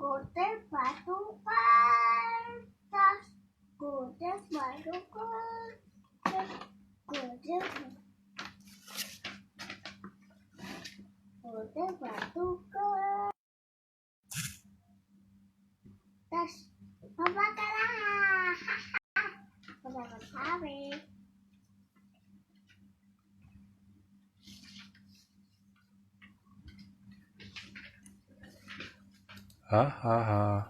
Kode batu kertas, kode batu kertas, kode batu kertas. Papa kalah. Papa kalah. Hahaha.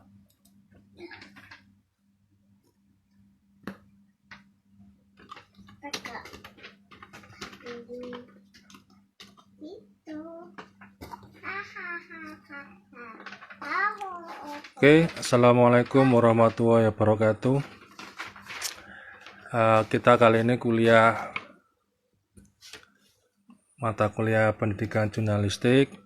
Oke, assalamualaikum warahmatullahi wabarakatuh. Kita kali ini mata kuliah pendidikan jurnalistik.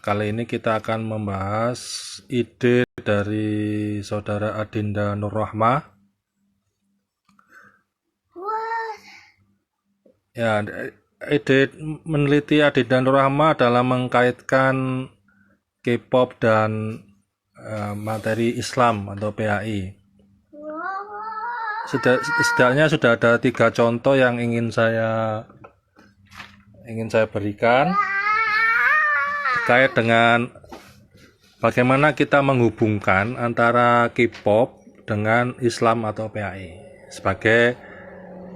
Kali ini kita akan membahas ide dari saudara Adinda Nurrohmah. Ya, ide meneliti Adinda Nurrohmah adalah mengkaitkan K-pop dan materi Islam atau PAI. Setidaknya sudah ada 3 contoh yang ingin saya berikan terkait dengan bagaimana kita menghubungkan antara K-pop dengan Islam atau PAI sebagai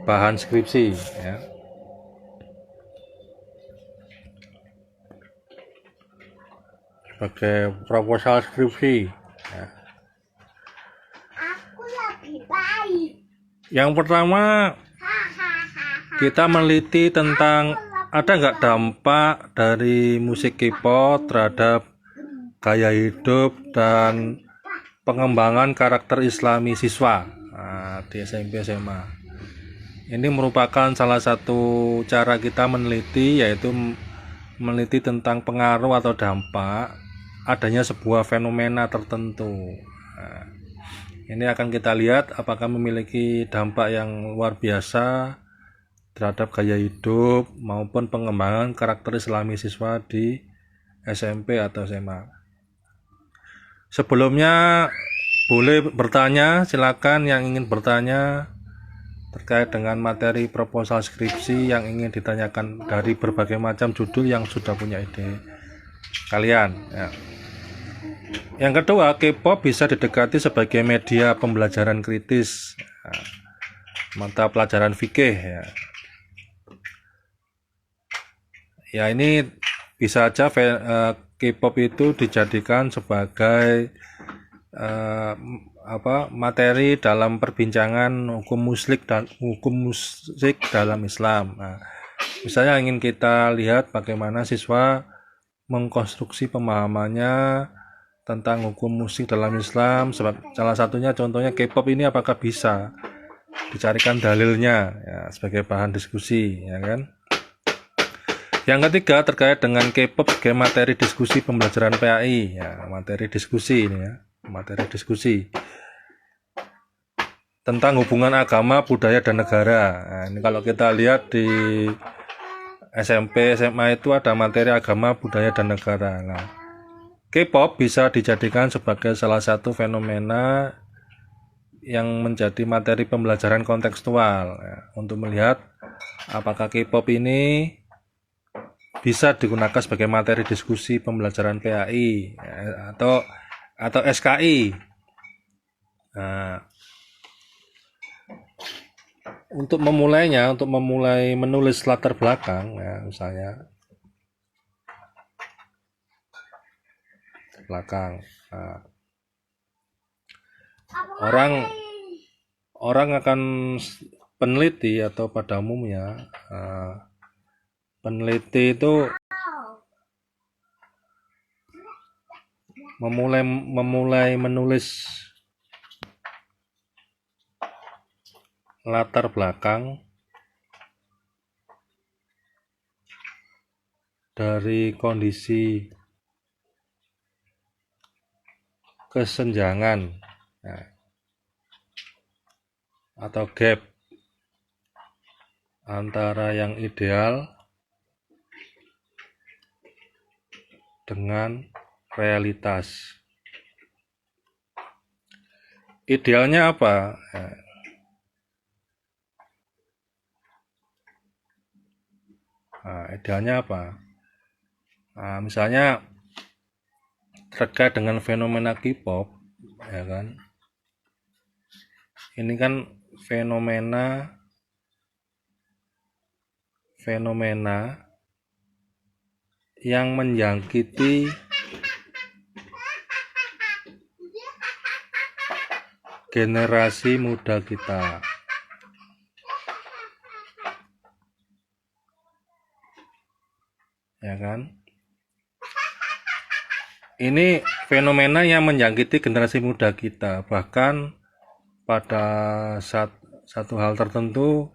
bahan skripsi, ya. Sebagai proposal skripsi, ya. Aku lebih baik. Yang pertama, kita meneliti tentang ada nggak dampak dari musik K-pop terhadap gaya hidup dan pengembangan karakter Islami siswa di SMP SMA. Ini merupakan salah satu cara kita meneliti, yaitu meneliti tentang pengaruh atau dampak adanya sebuah fenomena tertentu. Ini akan kita lihat apakah memiliki dampak yang luar biasa terhadap gaya hidup maupun pengembangan karakter Islami siswa di SMP atau SMA. Sebelumnya boleh bertanya, silakan yang ingin bertanya terkait dengan materi proposal skripsi yang ingin ditanyakan dari berbagai macam judul yang sudah punya ide kalian, ya. Yang kedua, K-pop bisa didekati sebagai media pembelajaran kritis, mata pelajaran fikih, ya. Ya, ini bisa aja K-pop itu dijadikan sebagai materi dalam perbincangan hukum musik dalam Islam. Misalnya ingin kita lihat bagaimana siswa mengkonstruksi pemahamannya tentang hukum musik dalam Islam. Salah satunya contohnya K-pop ini apakah bisa dicarikan dalilnya, ya, sebagai bahan diskusi, ya kan? Yang ketiga, terkait dengan K-pop sebagai materi diskusi pembelajaran PAI, ya, materi diskusi ini, ya, materi diskusi tentang hubungan agama, budaya, dan negara. Nah, ini kalau kita lihat di SMP, SMA itu ada materi agama, budaya, dan negara. Nah, K-pop bisa dijadikan sebagai salah satu fenomena yang menjadi materi pembelajaran kontekstual, ya, untuk melihat apakah K-pop ini bisa digunakan sebagai materi diskusi pembelajaran PAI, ya, atau SKI. Nah, untuk memulai menulis latar belakang, ya, misalnya belakang. Nah, orang akan peneliti atau pada umumnya peneliti itu memulai menulis latar belakang dari kondisi kesenjangan, ya, atau gap antara yang ideal dengan realitas. Idealnya apa? Idealnya apa? Misalnya terkait dengan fenomena K-pop, ya kan? Ini kan fenomena yang menjangkiti generasi muda kita. Ya kan? Ini fenomena yang menjangkiti generasi muda kita. Bahkan pada satu hal tertentu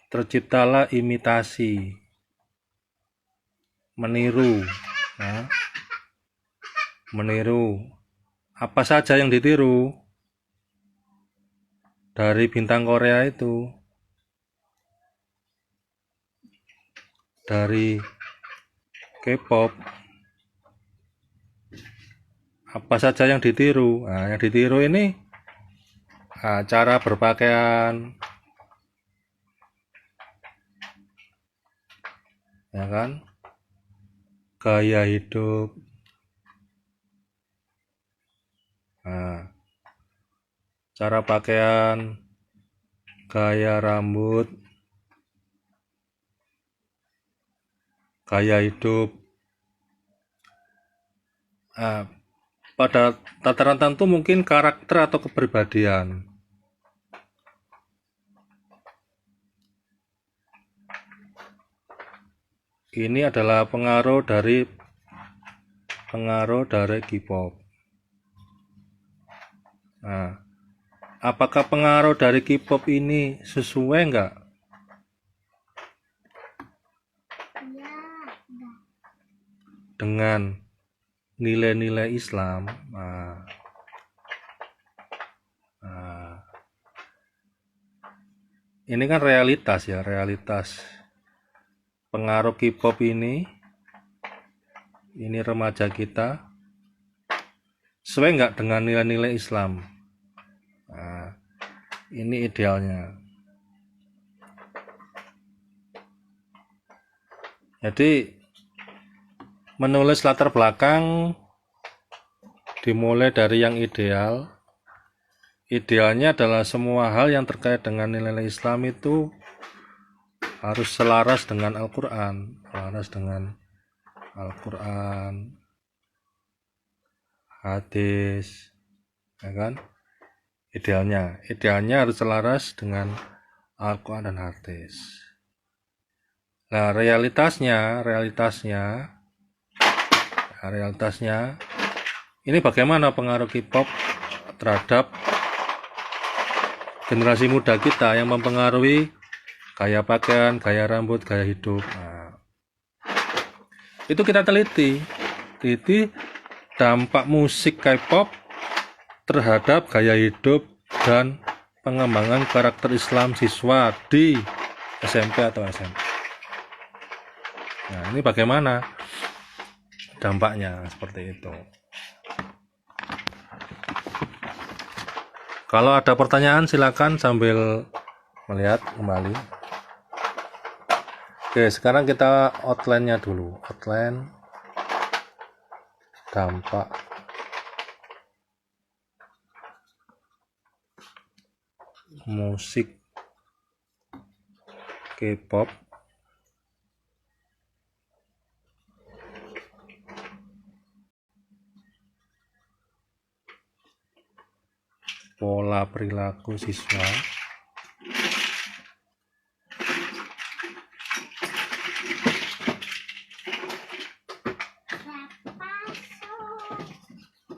terciptalah imitasi, meniru. Nah, meniru. Apa saja yang ditiru dari bintang Korea itu, dari K-pop, apa saja yang ditiru. Yang ditiru ini cara berpakaian, ya kan, gaya hidup, cara pakaian, gaya rambut, gaya hidup. Pada tataran tertentu mungkin karakter atau kepribadian. Ini adalah pengaruh dari K-pop. Apakah pengaruh dari K-pop ini sesuai enggak dengan nilai-nilai Islam? Ini kan realitas ya, realitas pengaruh K-pop ini remaja kita sesuai enggak dengan nilai-nilai Islam? Ini idealnya. Jadi menulis latar belakang dimulai dari yang ideal. Idealnya adalah semua hal yang terkait dengan nilai Islam itu harus selaras dengan Al-Quran, hadis, ya kan? Idealnya harus selaras dengan Al-Quran dan hadis. Nah, realitasnya ini bagaimana pengaruh K-pop terhadap generasi muda kita yang mempengaruhi gaya pakaian, gaya rambut, gaya hidup. Itu kita teliti dampak musik K-pop terhadap gaya hidup dan pengembangan karakter Islam siswa di SMP atau SMA. Nah, ini bagaimana dampaknya seperti itu. Kalau ada pertanyaan silakan sambil melihat kembali. Oke, sekarang kita outline-nya dulu. Outline dampak musik K-pop pola perilaku siswa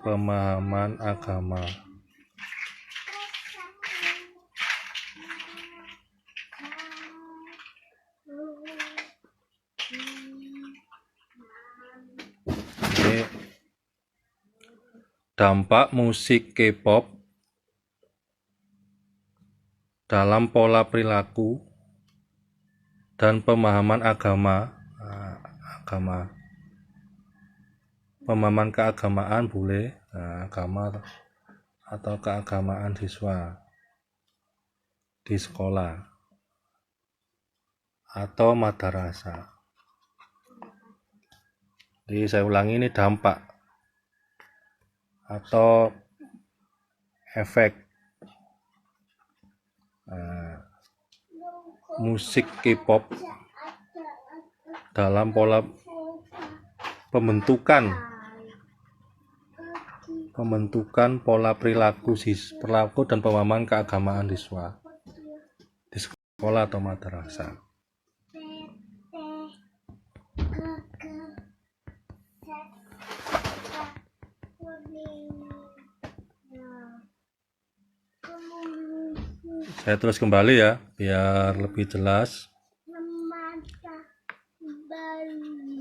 pemahaman agama. Oke. Dampak musik K-pop dalam pola perilaku dan pemahaman agama. Pemahaman keagamaan boleh, agama atau keagamaan siswa di sekolah atau madrasah. Jadi saya ulangi, ini dampak atau efek musik K-pop dalam pola pembentukan pola perilaku dan pemahaman keagamaan siswa di sekolah atau madrasah. Saya terus kembali ya, biar lebih jelas.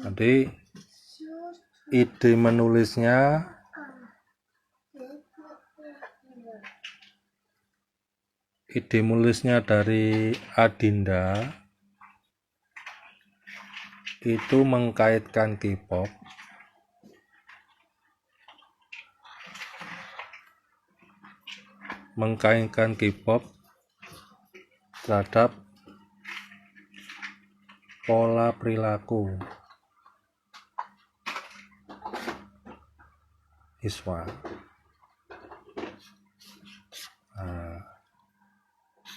Nanti ide menulisnya dari Adinda itu mengkaitkan K-pop terhadap pola perilaku siswa.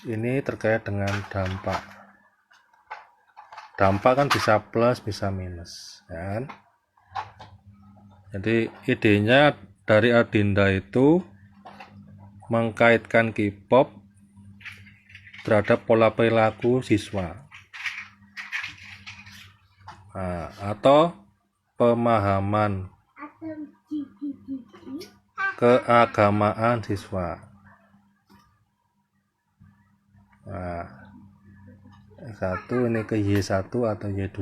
Ini terkait dengan dampak. Dampak kan bisa plus, bisa minus, kan? Jadi idenya dari Adinda itu mengkaitkan K-pop terhadap pola perilaku siswa, atau pemahaman keagamaan siswa. Satu ini ke Y1 atau Y2.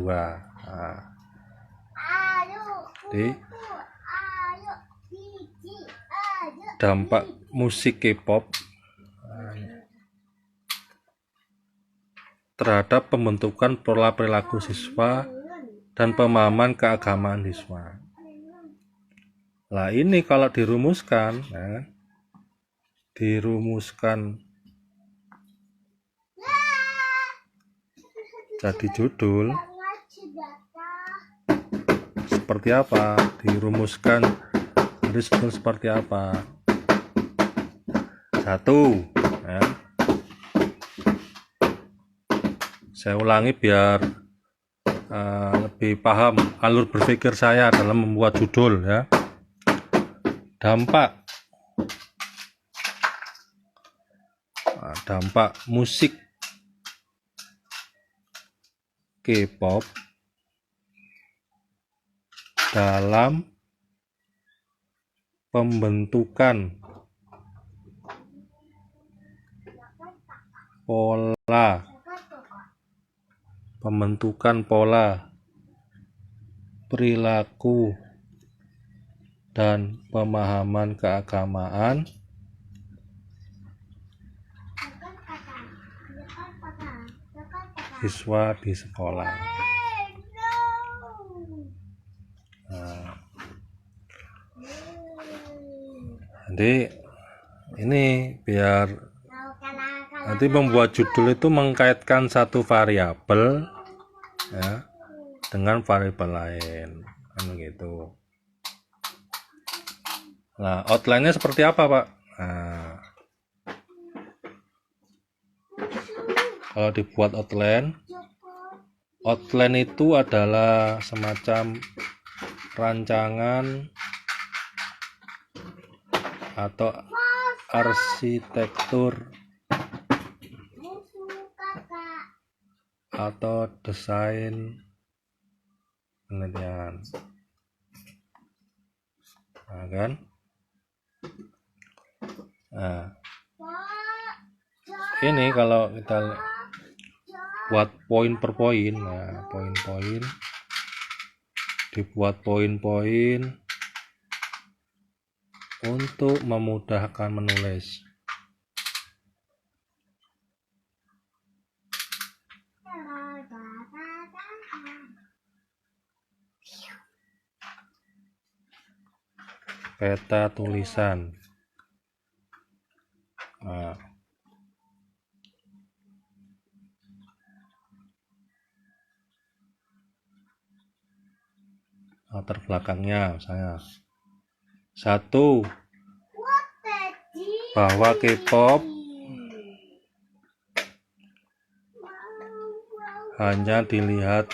Jadi dampak musik K-pop terhadap pembentukan pola perilaku siswa dan pemahaman keagamaan siswa. Nah, ini kalau dirumuskan jadi judul seperti apa, dirumuskan judul seperti apa. Satu, saya ulangi biar lebih paham alur berpikir saya dalam membuat judul ya. Dampak musik K-pop dalam pembentukan pola perilaku dan pemahaman keagamaan siswa di sekolah. Jadi ini biar nanti membuat judul itu mengkaitkan satu variabel ya dengan variabel lain, kan gitu. Nah, outline-nya seperti apa, Pak? Kalau dibuat outline itu adalah semacam rancangan atau arsitektur atau desain penelitian. Kan? Ini kalau kita buat poin per poin, poin-poin dibuat poin-poin untuk memudahkan menulis. Peta tulisan. Nah, latar belakangnya saya satu, bahwa K-pop hanya dilihat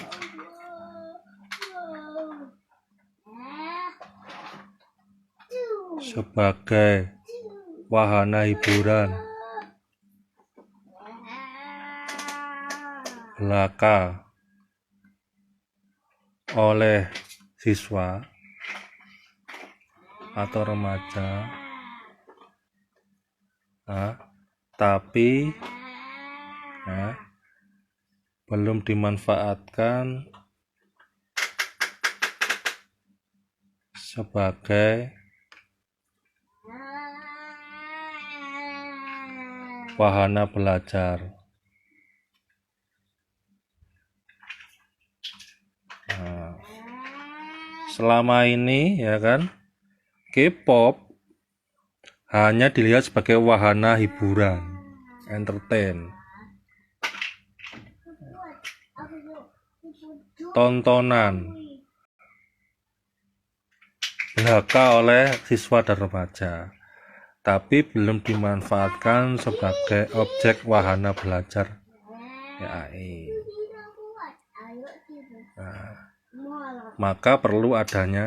sebagai wahana hiburan belaka oleh siswa atau remaja, tapi belum dimanfaatkan sebagai wahana belajar. Nah, selama ini ya kan, K-pop hanya dilihat sebagai wahana hiburan, entertain, tontonan belaka oleh siswa dan remaja, tapi belum dimanfaatkan sebagai objek wahana belajar PAI. Nah, maka perlu adanya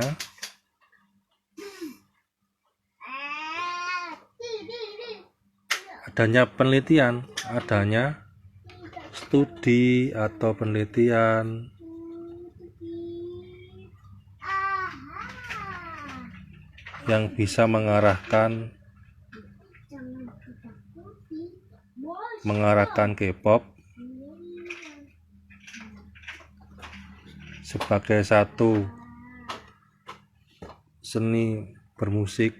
penelitian, adanya studi atau penelitian yang bisa mengarahkan K-pop sebagai satu seni bermusik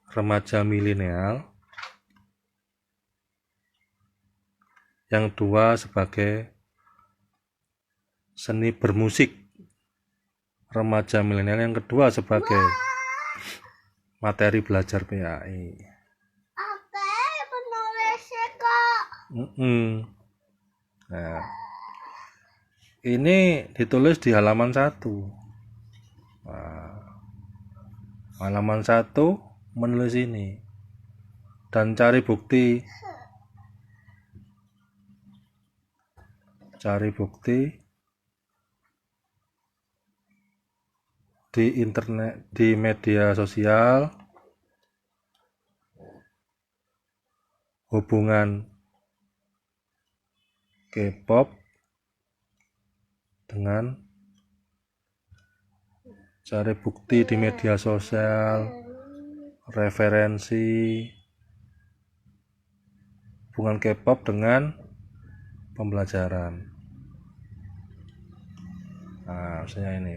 remaja milenial, yang kedua sebagai seni bermusik remaja milenial, yang kedua sebagai materi belajar PAI. Nah, ini ditulis di halaman 1. Nah, halaman 1 menulis ini dan cari bukti di internet, di media sosial, hubungan K-pop dengan cari bukti di media sosial, referensi hubungan K-pop dengan pembelajaran. Nah, misalnya ini.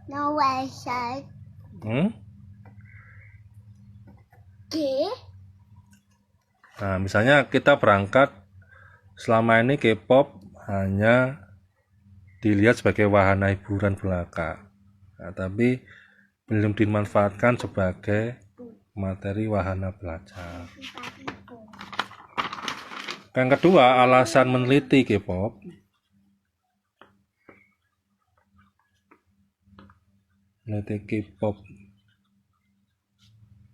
No website. Nah, misalnya kita berangkat, selama ini K-pop hanya dilihat sebagai wahana hiburan belaka, tapi belum dimanfaatkan sebagai materi wahana belajar. Yang kedua, alasan meneliti K-pop. Meneliti K-pop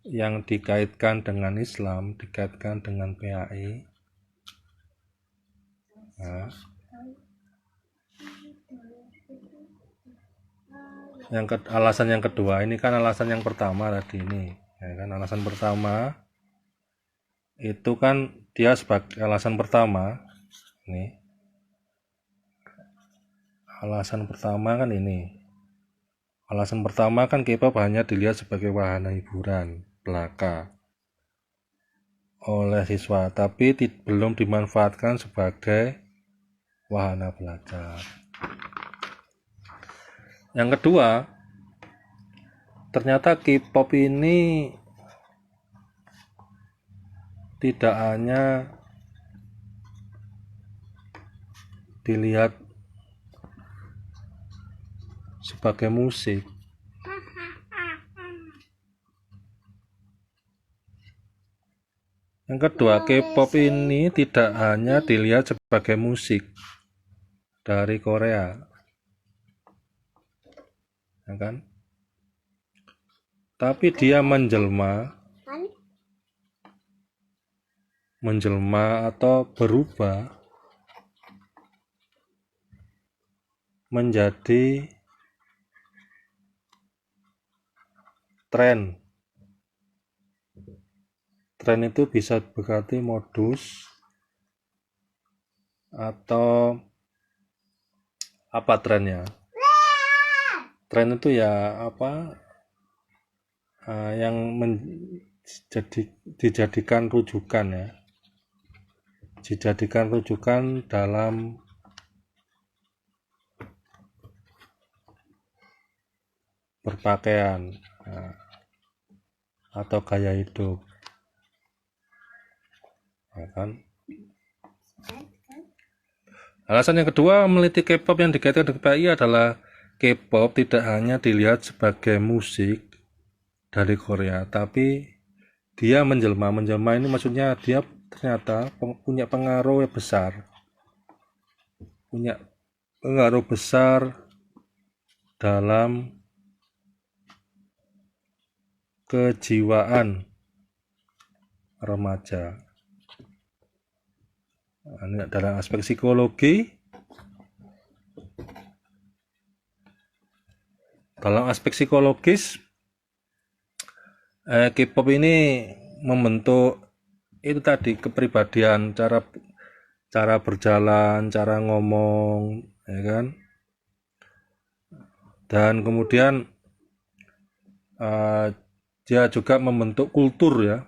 yang dikaitkan dengan Islam, dikaitkan dengan PAI. Nah, alasan yang kedua, ini kan alasan yang pertama tadi ini, ya kan? Alasan pertama itu kan dia sebagai alasan pertama ini. Alasan pertama kan ini. Alasan pertama kan K-pop hanya dilihat sebagai wahana hiburan belaka oleh siswa, tapi belum dimanfaatkan sebagai wahana belajar. Yang kedua, ternyata K-pop ini tidak hanya dilihat sebagai musik. Yang kedua, K-pop ini tidak hanya dilihat sebagai musik dari Korea, ya kan? Tapi dia menjelma atau berubah menjadi tren. Tren itu bisa berarti modus atau apa trennya? Tren itu ya apa yang dijadikan rujukan ya. Dijadikan rujukan dalam berpakaian atau gaya hidup, ya kan? Alasan yang kedua meneliti K-pop yang dikaitkan dengan PI adalah K-pop tidak hanya dilihat sebagai musik dari Korea, tapi dia menjelma ini maksudnya dia ternyata punya pengaruh besar dalam kejiwaan remaja. Ini dalam aspek psikologi, dalam aspek psikologis K-pop ini membentuk itu tadi kepribadian, cara berjalan, cara ngomong, ya kan? Dan kemudian dia juga membentuk kultur ya,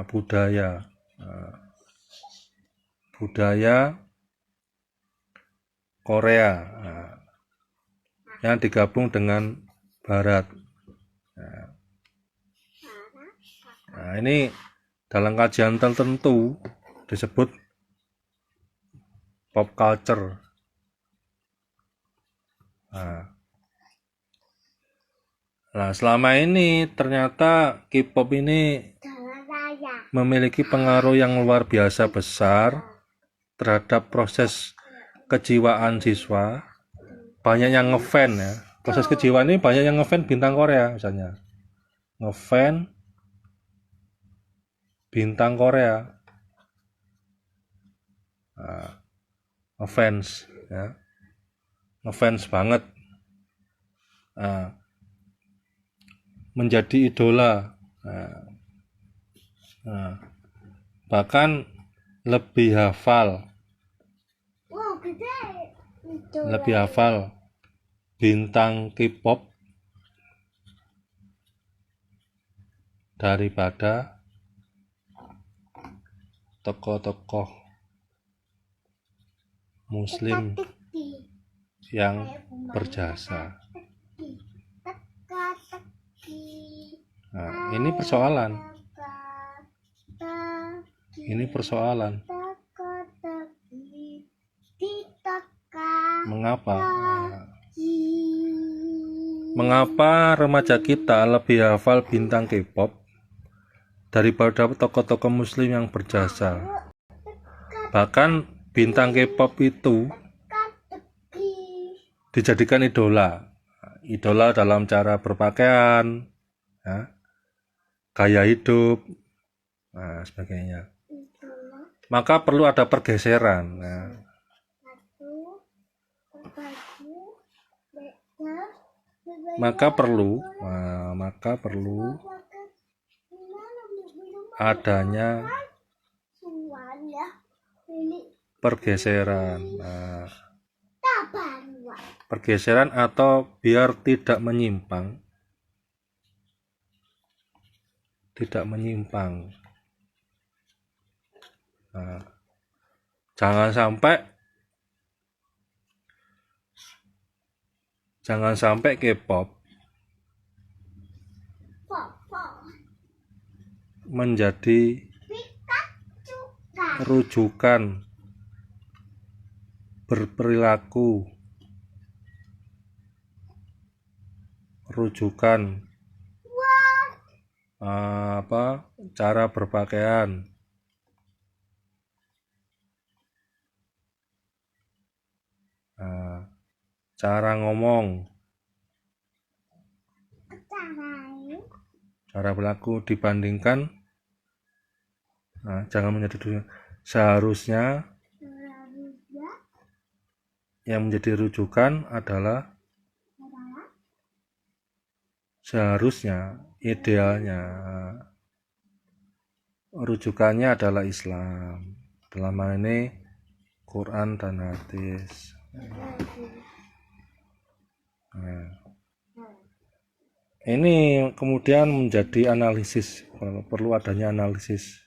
budaya Korea yang digabung dengan Barat. Nah, ini dalam kajian tertentu disebut pop culture. Nah, selama ini ternyata K-pop ini memiliki pengaruh yang luar biasa besar terhadap proses kejiwaan siswa. Banyak yang ngefan ya. Proses kejiwaan ini banyak yang ngefan bintang Korea misalnya. Ngefan bintang Korea. Ngefans ya. Ngefans banget. Menjadi idola. Bahkan lebih hafal bintang K-pop daripada tokoh-tokoh muslim yang berjasa. Nah, ini persoalan. Mengapa remaja kita lebih hafal bintang K-pop daripada tokoh-tokoh muslim yang berjasa? Bahkan bintang K-pop itu dijadikan idola dalam cara berpakaian, ya, gaya hidup, sebagainya. Maka perlu ada pergeseran. Maka perlu adanya pergeseran. Pergeseran atau biar tidak menyimpang. Jangan sampai K-pop menjadi rujukan berperilaku, rujukan, cara berpakaian, cara ngomong, cara berlaku dibandingkan, jangan menjadi dunia. Seharusnya yang menjadi rujukan adalah seharusnya, idealnya, rujukannya adalah Islam. Dalam hal ini Quran dan hadis. Ini kemudian menjadi analisis, perlu adanya analisis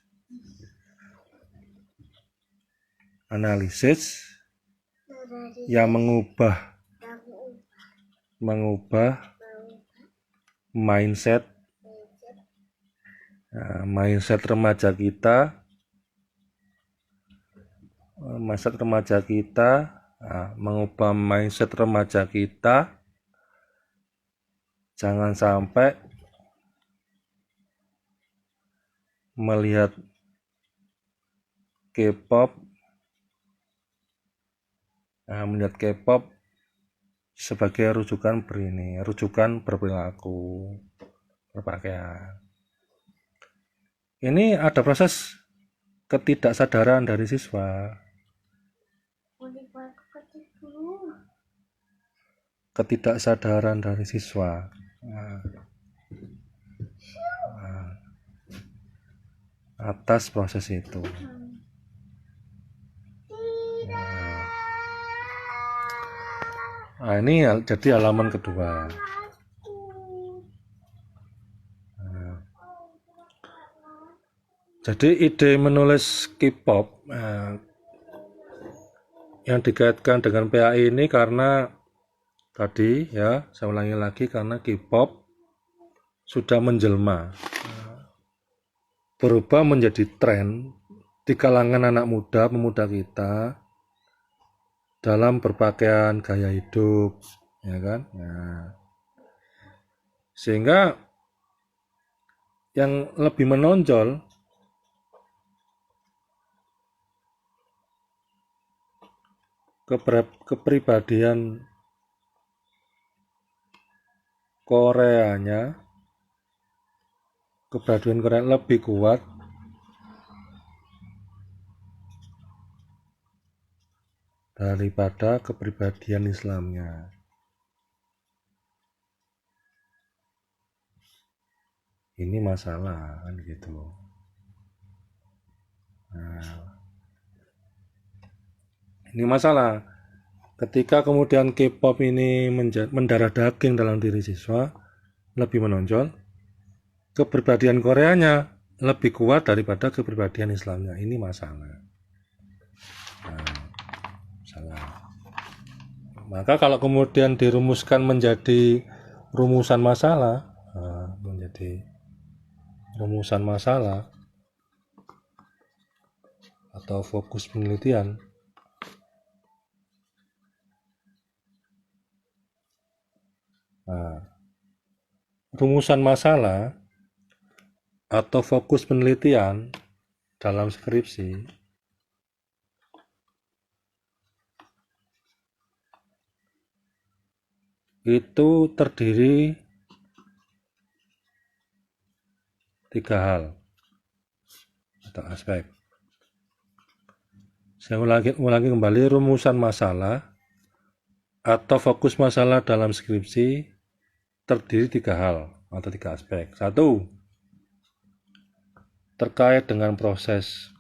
yang mengubah mindset remaja kita, mengubah mindset remaja kita, jangan sampai melihat K-pop sebagai rujukan berperilaku, berpakaian. Ini ada proses ketidaksadaran dari siswa. Atas proses itu. Ini jadi halaman kedua. Jadi ide menulis K-pop yang dikaitkan dengan PAI ini karena tadi ya, saya ulangi lagi, karena K-pop sudah menjelma, berubah menjadi tren di kalangan anak muda, pemuda kita dalam berpakaian, gaya hidup, ya kan? Sehingga yang lebih menonjol kepribadian Korea lebih kuat daripada kepribadian Islamnya. Ini masalah kan gitu. Ini masalah ketika kemudian K-pop ini mendarah daging dalam diri siswa, lebih menonjol, kepribadian Koreanya lebih kuat daripada kepribadian Islamnya. Ini masalah. Maka kalau kemudian dirumuskan menjadi rumusan masalah, atau fokus penelitian, rumusan masalah atau fokus penelitian dalam skripsi itu terdiri 3 hal atau aspek. Saya ulangi kembali, rumusan masalah atau fokus masalah dalam skripsi terdiri 3 hal atau 3 aspek. 1, terkait dengan proses.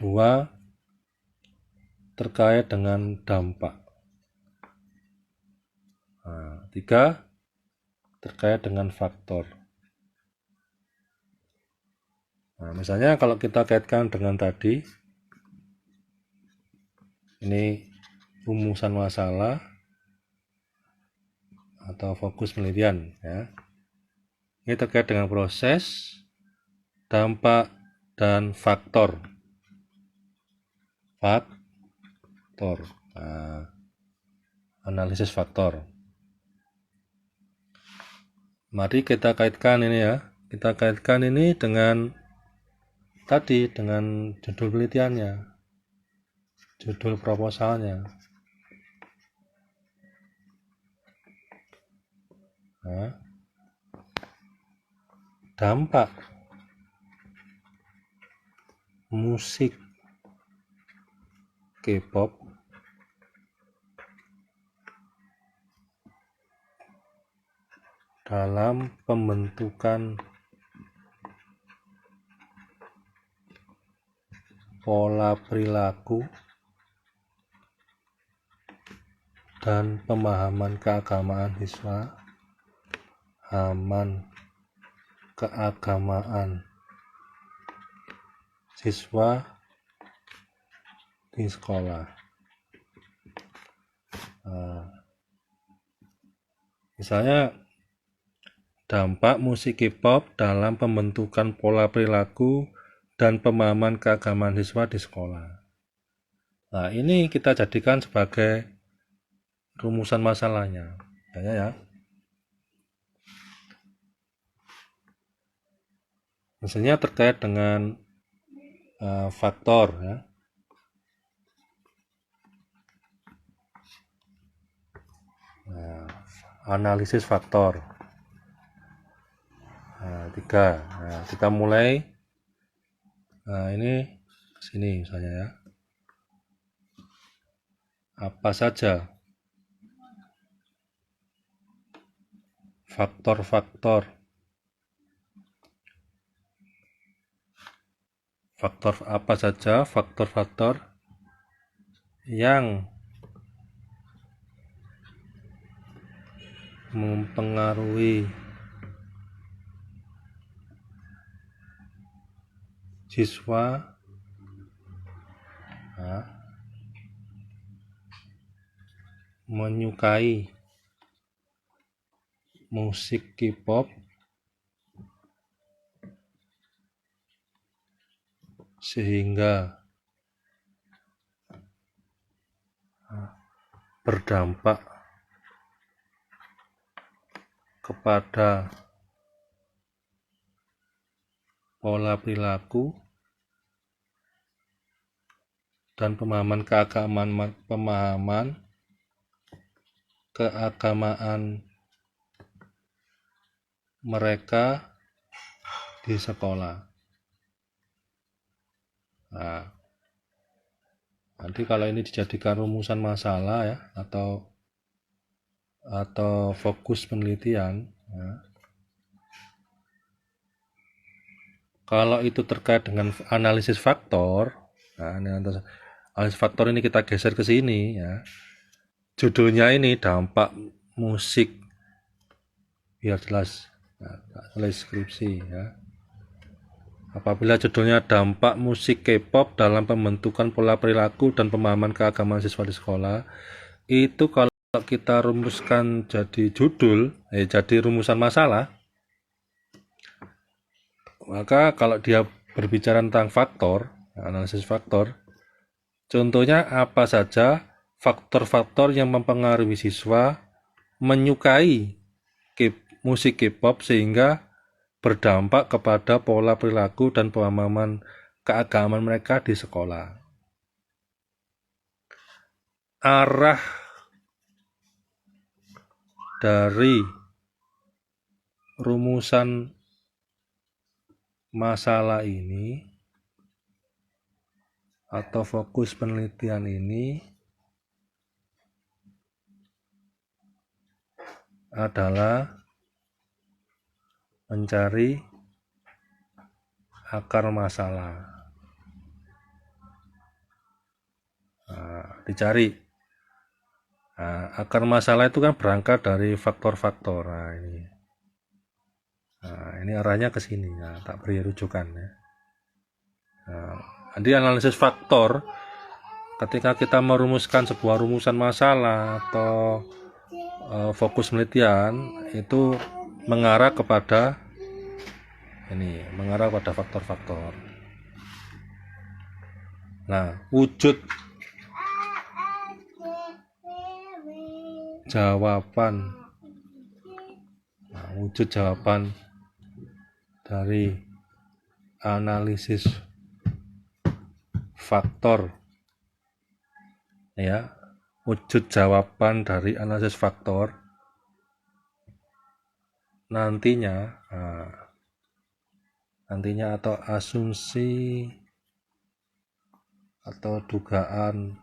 2, terkait dengan dampak. 3, terkait dengan faktor. Misalnya kalau kita kaitkan dengan tadi, ini rumusan masalah atau fokus penelitian ya. Ini terkait dengan proses, dampak, dan faktor. faktor. Analisis faktor. Mari kita kaitkan ini ya. Kita kaitkan ini dengan tadi, dengan judul penelitiannya, judul proposalnya. Dampak musik K-pop dalam pembentukan pola perilaku dan pemahaman keagamaan siswa, keagamaan siswa di sekolah. Misalnya, dampak musik K-pop dalam pembentukan pola perilaku dan pemahaman keagamaan siswa di sekolah. Nah, ini kita jadikan sebagai rumusan masalahnya. Ya. Misalnya terkait dengan faktor ya. Analisis faktor. 3. Kita mulai. Ini sini misalnya ya. Apa saja faktor apa saja faktor-faktor yang mempengaruhi siswa menyukai musik K-pop sehingga berdampak kepada pola perilaku dan pemahaman keagamaan mereka di sekolah. Nanti kalau ini dijadikan rumusan masalah ya, atau fokus penelitian ya. Kalau itu terkait dengan analisis faktor, analisis faktor ini kita geser ke sini ya. Judulnya ini dampak musik, biar jelas, skripsi ya. Apabila judulnya dampak musik K-pop dalam pembentukan pola perilaku dan pemahaman keagamaan siswa di sekolah, itu kalau kita rumuskan jadi judul, jadi rumusan masalah, maka kalau dia berbicara tentang faktor, analisis faktor, contohnya apa saja faktor-faktor yang mempengaruhi siswa menyukai musik K-pop sehingga berdampak kepada pola perilaku dan pemahaman keagamaan mereka di sekolah. Arah dari rumusan masalah ini atau fokus penelitian ini adalah mencari akar masalah. Dicari. Akar masalah itu kan berangkat dari faktor-faktor. Ini arahnya ke sini. Tak beri rujukan ya. Jadi analisis faktor, ketika kita merumuskan sebuah rumusan masalah atau fokus penelitian, itu mengarah kepada faktor-faktor. Nah, wujud jawaban. Nah, wujud jawaban dari analisis faktor, ya, wujud jawaban dari analisis faktor nantinya atau asumsi atau dugaan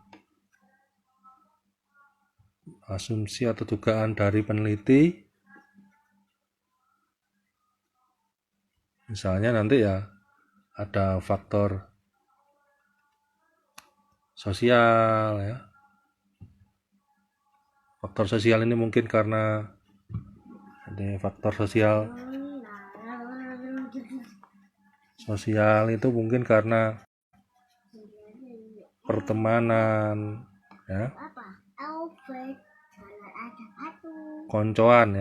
dari peneliti, misalnya nanti ya ada faktor sosial, ya. Faktor sosial ini mungkin karena ada faktor sosial itu mungkin karena pertemanan, ya, koncoan.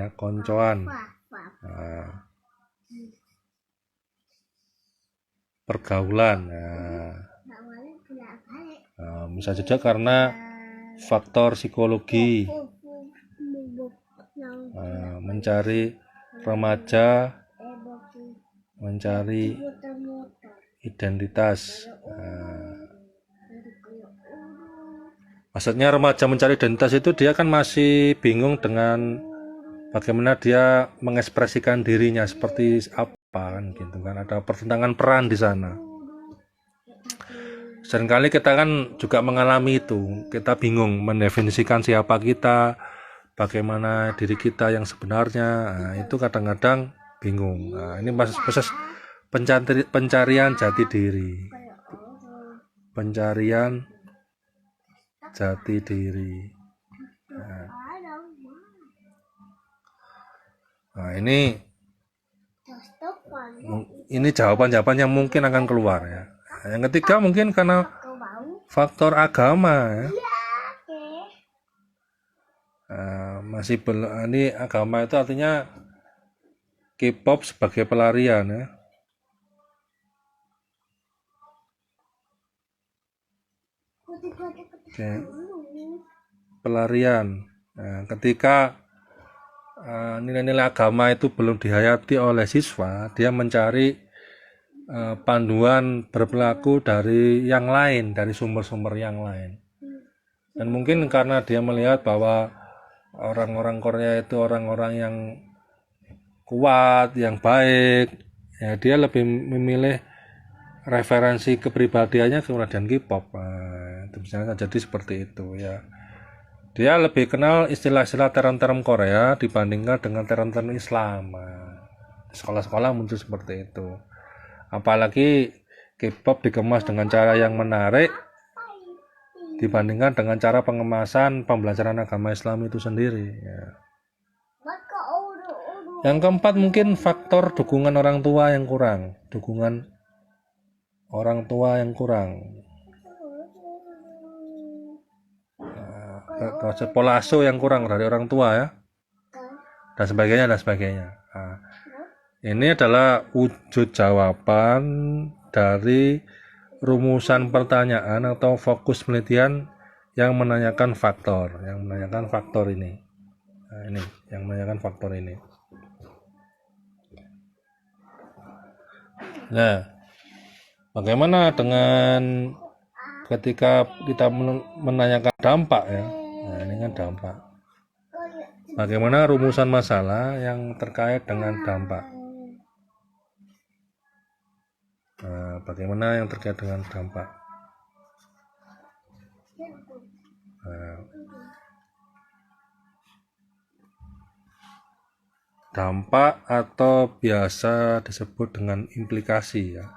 Nah, pergaulan. Nah, bisa juga karena faktor psikologi, mencari remaja, mencari identitas. Maksudnya remaja mencari identitas itu dia kan masih bingung dengan bagaimana dia mengekspresikan dirinya seperti apa, kan gitu kan, ada pertentangan peran di sana. Seringkali kita kan juga mengalami itu, kita bingung mendefinisikan siapa kita, bagaimana diri kita yang sebenarnya. Nah, itu kadang-kadang bingung. Nah, ini proses pencarian jati diri. Nah, ini jawaban-jawaban yang mungkin akan keluar, ya. Yang ketiga mungkin karena faktor agama, ya. Ini agama itu artinya K-pop sebagai pelarian, ya. Pelarian. Nah, ketika nilai-nilai agama itu belum dihayati oleh siswa, dia mencari panduan berperilaku dari yang lain, dari sumber-sumber yang lain. Dan mungkin karena dia melihat bahwa orang-orang Korea itu orang-orang yang kuat, yang baik, ya, dia lebih memilih referensi kepribadiannya kemudian K-pop. Itu bisa jadi seperti itu, ya. Dia lebih kenal istilah-istilah term-term Korea dibandingkan dengan term-term Islam. Sekolah-sekolah muncul seperti itu. Apalagi K-pop dikemas dengan cara yang menarik dibandingkan dengan cara pengemasan pembelajaran agama Islam itu sendiri, ya. Yang keempat mungkin faktor dukungan orang tua yang kurang. Proses pola asuh yang kurang dari orang tua, ya, dan sebagainya. Nah, ini adalah wujud jawaban dari rumusan pertanyaan atau fokus penelitian yang menanyakan faktor ini. Nah, ini yang menanyakan faktor ini. Nah, bagaimana dengan ketika kita menanyakan dampak, ya? Nah, ini kan dampak. Bagaimana rumusan masalah yang terkait dengan dampak? Nah, bagaimana yang terkait dengan dampak? Nah, dampak atau biasa disebut dengan implikasi, ya.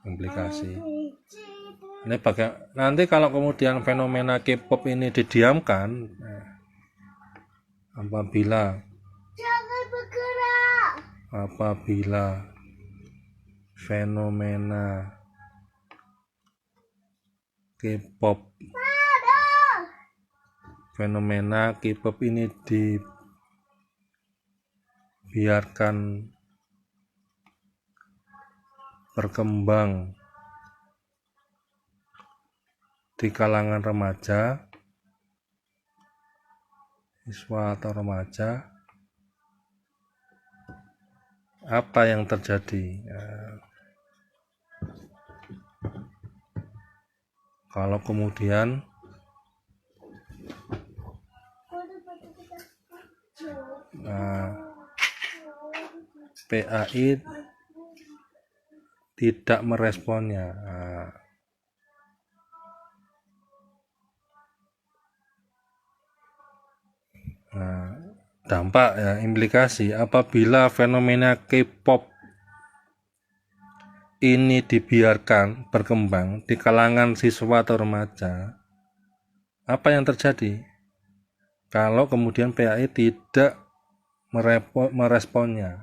Implikasi. Ini nanti kalau kemudian fenomena K-pop ini didiamkan, apabila fenomena K-pop ini dibiarkan berkembang di kalangan remaja, siswa atau remaja, apa yang terjadi? Kalau kemudian PAI tidak meresponnya, dampak ya, implikasi apabila fenomena K-pop ini dibiarkan berkembang di kalangan siswa atau remaja, apa yang terjadi kalau kemudian PAI tidak meresponnya?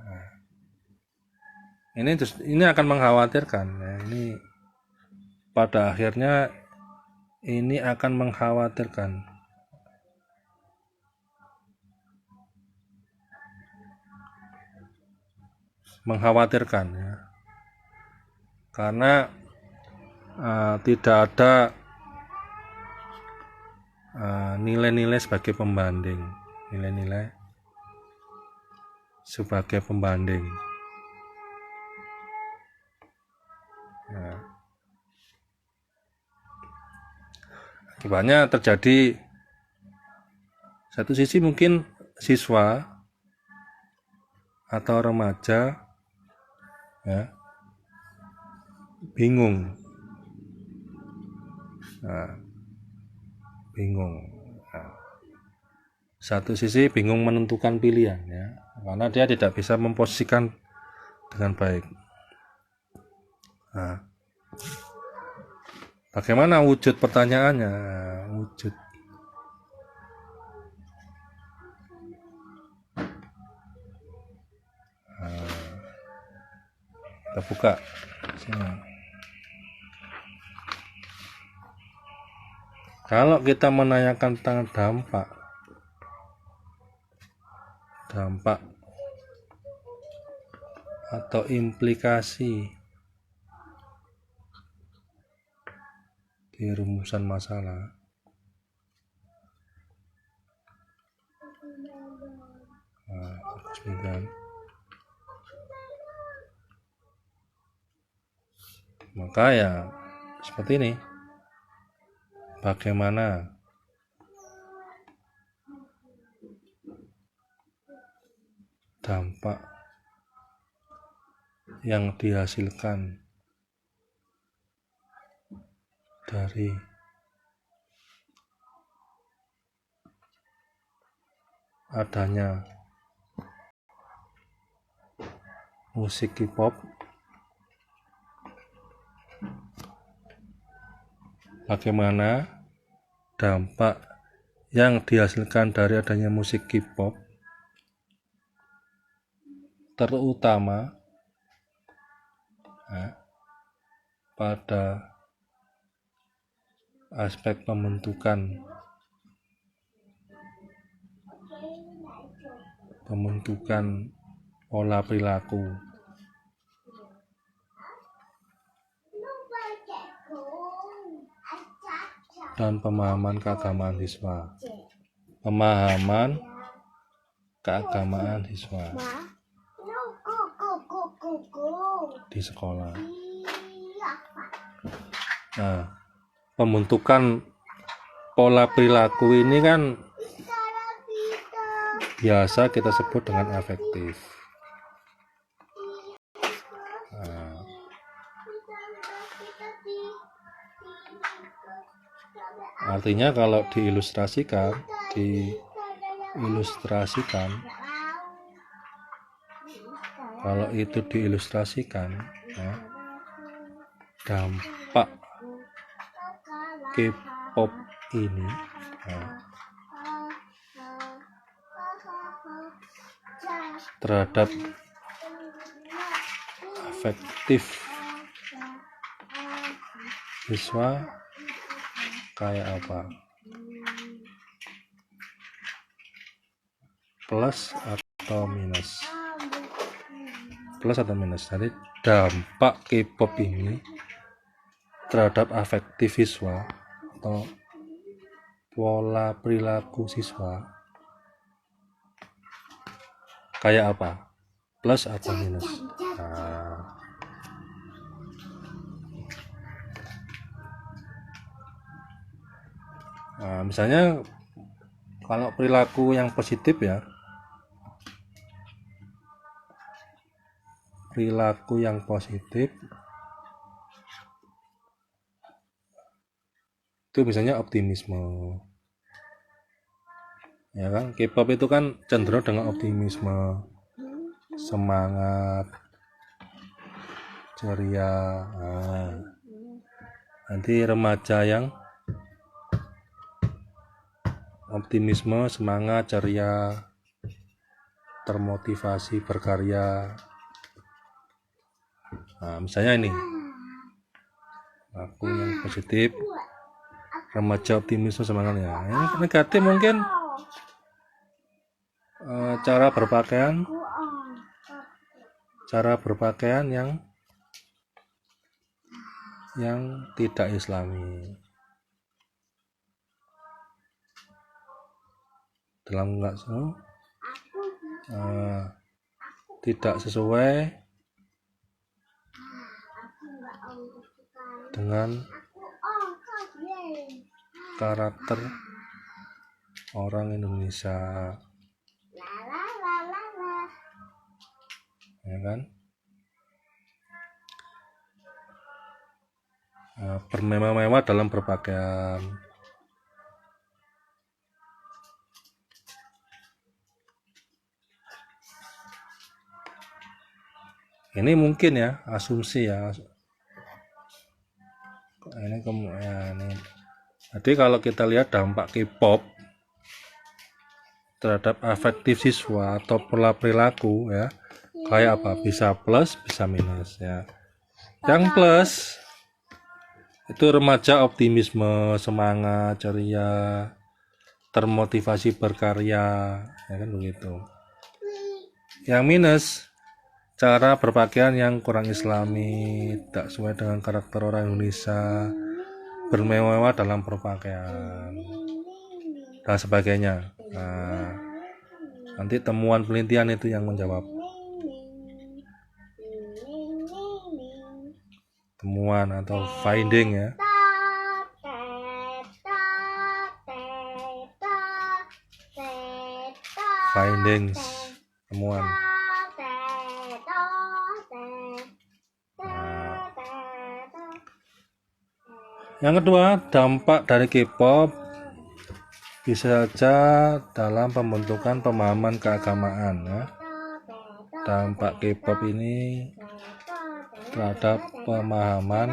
Ini akan mengkhawatirkan ya. Ini pada akhirnya ini akan mengkhawatirkan ya, karena tidak ada nilai-nilai sebagai pembanding, Nah, akibatnya terjadi, satu sisi mungkin siswa atau remaja ya bingung. Satu sisi bingung menentukan pilihan ya, karena dia tidak bisa memposisikan dengan baik. Bagaimana wujud pertanyaannya? Kita buka sini. Kalau kita menanyakan tentang dampak atau implikasi di rumusan masalah, maka ya seperti ini. Bagaimana dampak yang dihasilkan dari adanya musik K-pop, bagaimana dampak yang dihasilkan dari adanya musik K-pop, terutama pada aspek pembentukan pola perilaku dan pemahaman keagamaan siswa. Di sekolah. Nah, pembentukan pola perilaku ini kan biasa kita sebut dengan afektif. Artinya kalau diilustrasikan ya, dampak K-pop ini terhadap afektif siswa kayak apa? Plus atau minus? Jadi dampak K-pop ini terhadap afektif siswa atau pola perilaku siswa kayak apa? Plus atau minus? Nah, misalnya kalau perilaku yang positif ya, perilaku yang positif itu misalnya optimisme, ya kan? K-pop itu kan cenderung dengan optimisme, semangat, ceria. Nanti remaja yang optimisme, semangat, ceria, termotivasi berkarya. Nah, misalnya ini aku yang positif, remaja optimisme, semangatnya. Yang negatif mungkin cara berpakaian yang tidak islami, dalam tidak sesuai dengan karakter orang Indonesia, ya kan? Bermewah-mewah dalam berpakaian. Ini mungkin ya, asumsi ya. Ini jadi kalau kita lihat dampak K-pop terhadap afektif siswa atau pola perilaku ya, kayak apa? Bisa plus, bisa minus ya. Yang plus itu remaja optimisme, semangat, ceria, termotivasi berkarya, ya kan begitu. Yang minus, cara berpakaian yang kurang islami, tak sesuai dengan karakter orang Indonesia, bermewah dalam berpakaian, dan sebagainya. Nah, nanti temuan penelitian itu yang menjawab. Temuan atau finding ya. Findings, temuan. Yang kedua, dampak dari K-pop bisa saja dalam pembentukan pemahaman keagamaan ya. Dampak K-pop ini terhadap pemahaman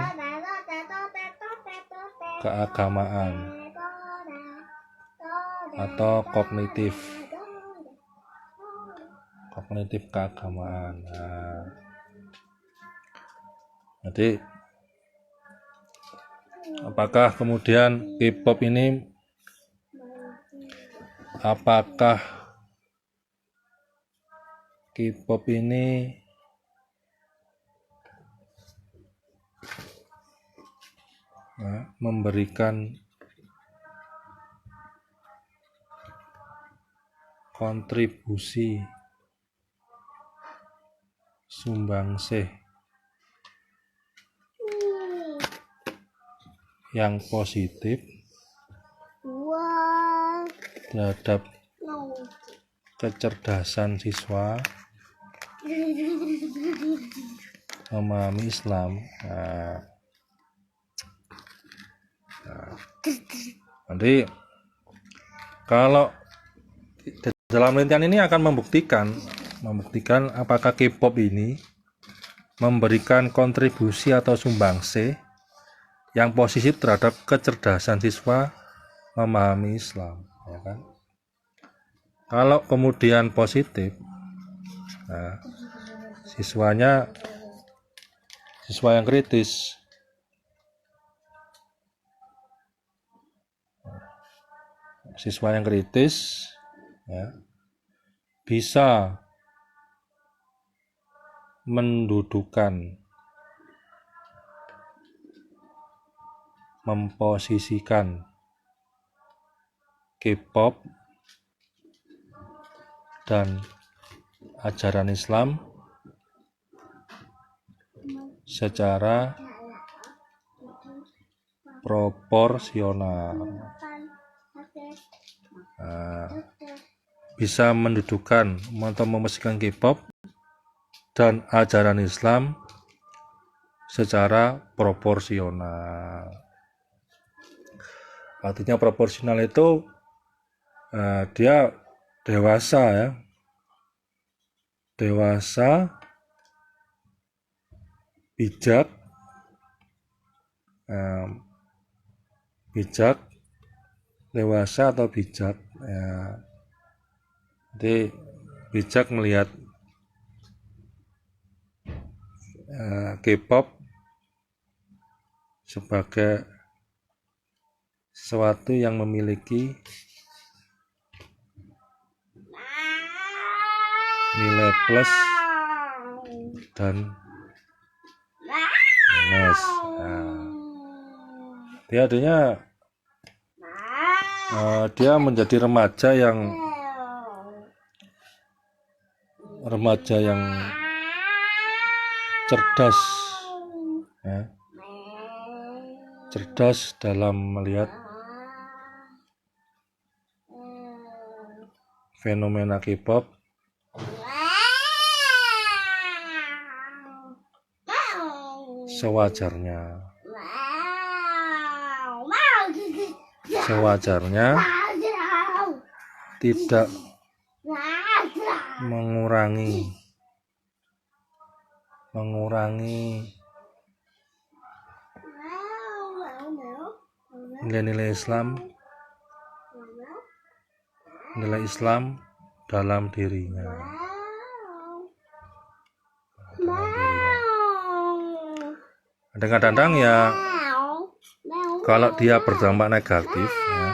keagamaan atau kognitif keagamaan. Nah, jadi apakah kemudian K-pop ini memberikan kontribusi sumbangsih yang positif terhadap kecerdasan siswa memahami Islam. Nanti kalau dalam penelitian ini akan membuktikan apakah K-pop ini memberikan kontribusi atau sumbangsih yang positif terhadap kecerdasan siswa memahami Islam, ya kan? Kalau kemudian positif, nah, siswa yang kritis, ya, bisa mendudukan memposisikan K-pop dan ajaran Islam secara proporsional. Bisa mendudukan atau memposisikan K-pop dan ajaran Islam secara proporsional. Artinya proporsional itu dia dewasa ya, dewasa, bijak, bijak, dewasa atau bijak ya. Jadi bijak melihat K-pop sebagai sesuatu yang memiliki nilai plus dan minus. Dia artinya dia menjadi remaja yang cerdas ya. Cerdas dalam melihat fenomena K-pop sewajarnya, tidak mengurangi nilai-nilai Islam dalam dirinya. Kadang-kadang ya kalau dia berdampak negatif ya,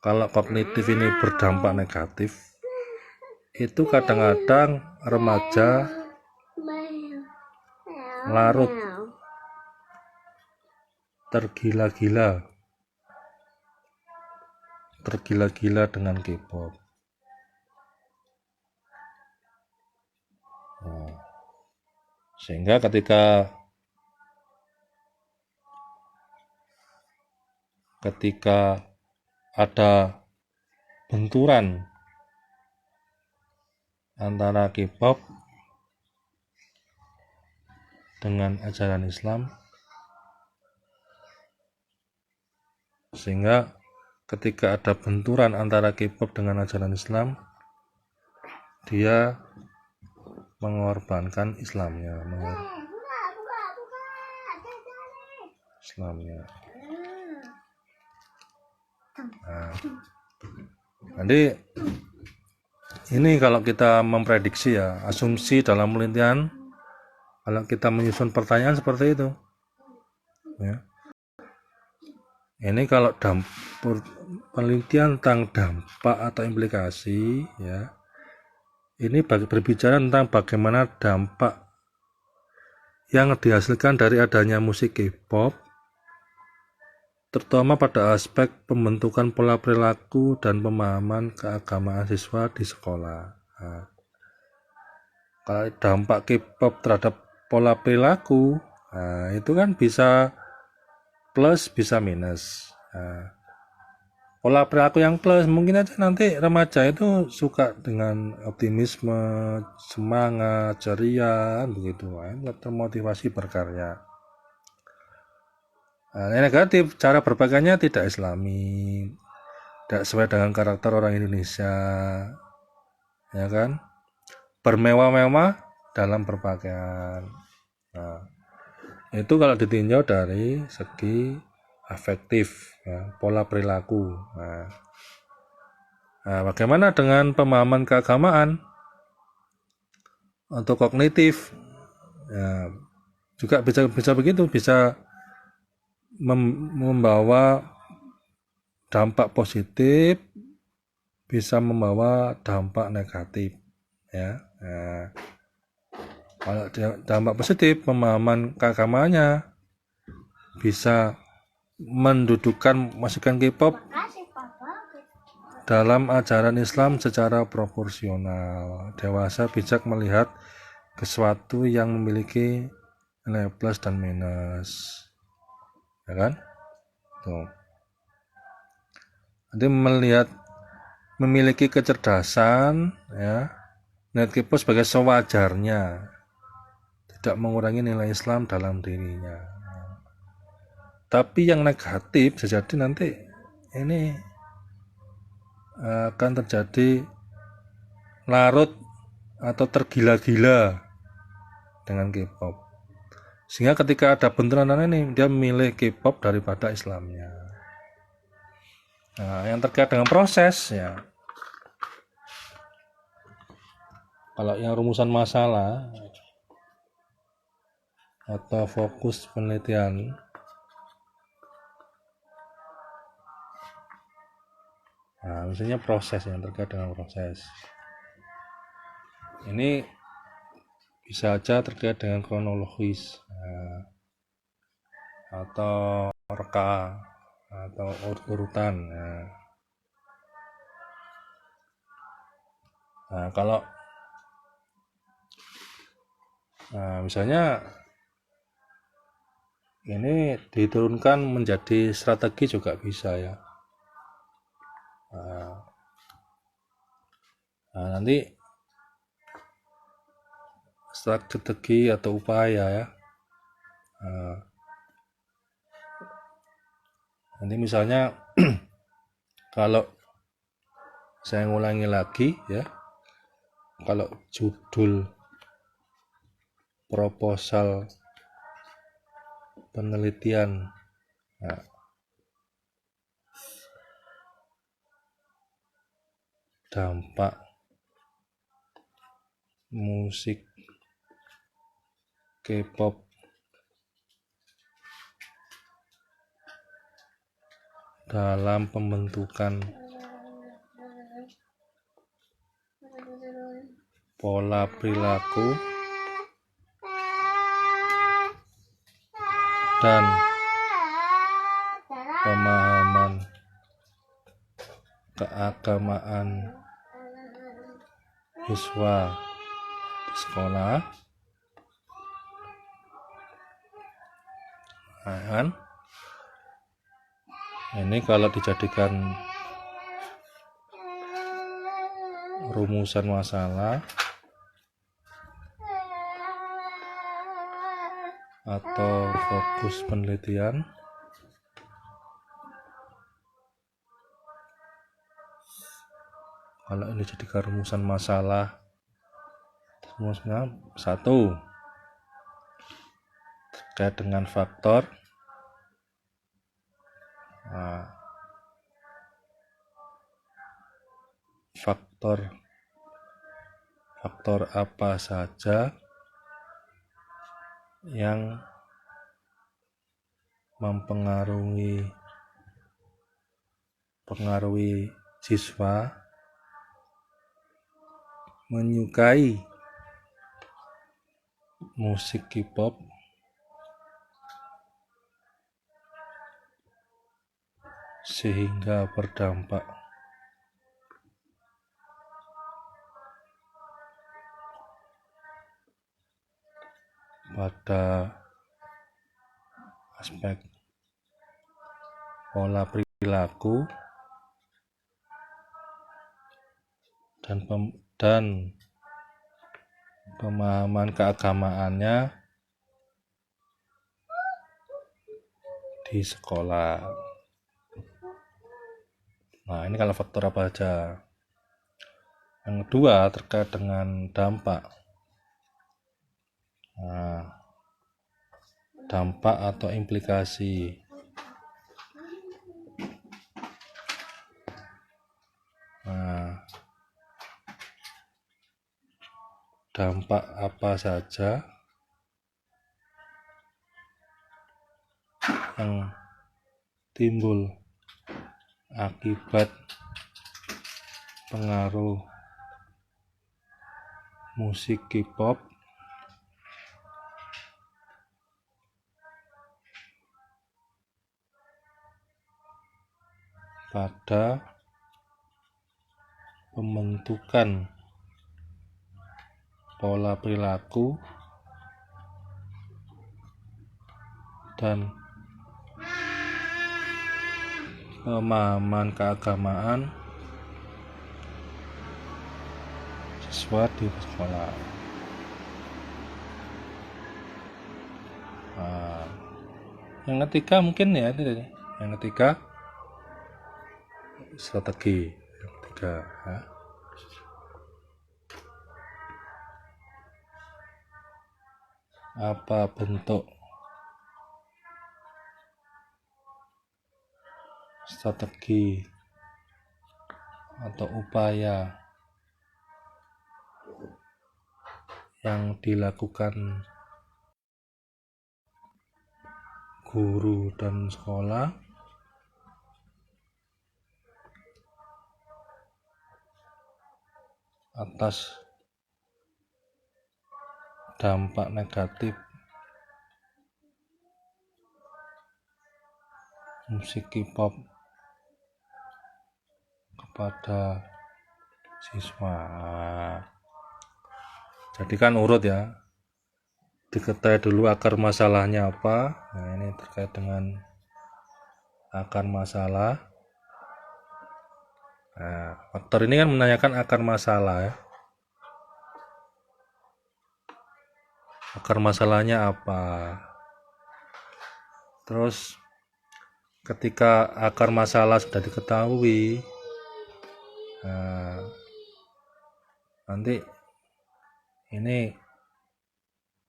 kalau kognitif ini berdampak negatif, itu kadang-kadang remaja larut tergila-gila dengan K-pop. Sehingga ketika ada benturan antara K-pop dengan ajaran Islam, sehingga ketika ada benturan antara K-pop dengan ajaran Islam, dia mengorbankan Islamnya. Jadi ini kalau kita memprediksi ya, asumsi dalam penelitian, kalau kita menyusun pertanyaan seperti itu ya. Ini kalau penelitian tentang dampak atau implikasi ya, ini berbicara tentang bagaimana dampak yang dihasilkan dari adanya musik K-pop, terutama pada aspek pembentukan pola perilaku dan pemahaman keagamaan siswa di sekolah. Kalau dampak K-pop terhadap pola perilaku, itu kan bisa plus bisa minus. Pola perilaku yang plus mungkin aja nanti remaja itu suka dengan optimisme, semangat, ceria, begitu kan, termotivasi berkarya. Yang negatif, cara berpakaiannya tidak Islami, tidak sesuai dengan karakter orang Indonesia, ya kan? Bermewah-mewah dalam berpakaian. Itu kalau ditinjau dari segi afektif, ya, pola perilaku. Bagaimana dengan pemahaman keagamaan untuk kognitif? Ya, juga bisa begitu, bisa membawa dampak positif, bisa membawa dampak negatif, ya. Kalau dampak positif, pemahaman keagamaannya bisa mendudukan masukan K-pop Makasih, Papa. dalam ajaran Islam secara proporsional. Dewasa bijak melihat sesuatu yang memiliki nilai plus dan minus, ya kan? Tuh. Nanti melihat memiliki kecerdasan, ya, melihat K-pop sebagai sewajarnya, tidak mengurangi nilai Islam dalam dirinya. Tapi yang negatif bisa jadi nanti ini akan terjadi larut atau tergila-gila dengan K-pop, sehingga ketika ada benturan ini dia memilih K-pop daripada Islamnya. Nah, yang terkait dengan proses, ya, kalau yang rumusan masalah atau fokus penelitian, nah misalnya proses, yang terkait dengan proses ini bisa aja terkait dengan kronologis, atau reka atau urutan. Nah, kalau misalnya ini diturunkan menjadi strategi juga bisa, ya. Nah, nanti strategi atau upaya, ya. Nanti misalnya kalau saya ngulangi lagi, ya, kalau judul proposal penelitian, dampak musik K-pop dalam pembentukan pola perilaku dan pemahaman keagamaan siswa di sekolah. Nah, kan? Ini kalau dijadikan rumusan masalah atau fokus penelitian, kalau ini jadikan rumusan masalah, rumusnya 1 terkait dengan faktor, faktor apa saja yang mempengaruhi siswa menyukai musik K-pop sehingga berdampak pada aspek pola perilaku dan pemahaman keagamaannya di sekolah. Nah, ini kalau faktor apa aja. Yang kedua terkait dengan dampak. Nah, dampak atau implikasi. Nah, dampak apa saja yang timbul akibat pengaruh musik K-pop pada pembentukan pola perilaku dan pemahaman keagamaan siswa di sekolah. Yang ketiga mungkin ya, yang ketiga strategi. Yang ketiga ya. Apa bentuk strategi atau upaya yang dilakukan guru dan sekolah atas dampak negatif musik K-pop kepada siswa. Jadi kan urut ya, diketahui dulu akar masalahnya apa. Nah, ini terkait dengan akar masalah. Nah, faktor ini kan menanyakan akar masalah ya. Akar masalahnya apa? Terus ketika akar masalah sudah diketahui, nanti ini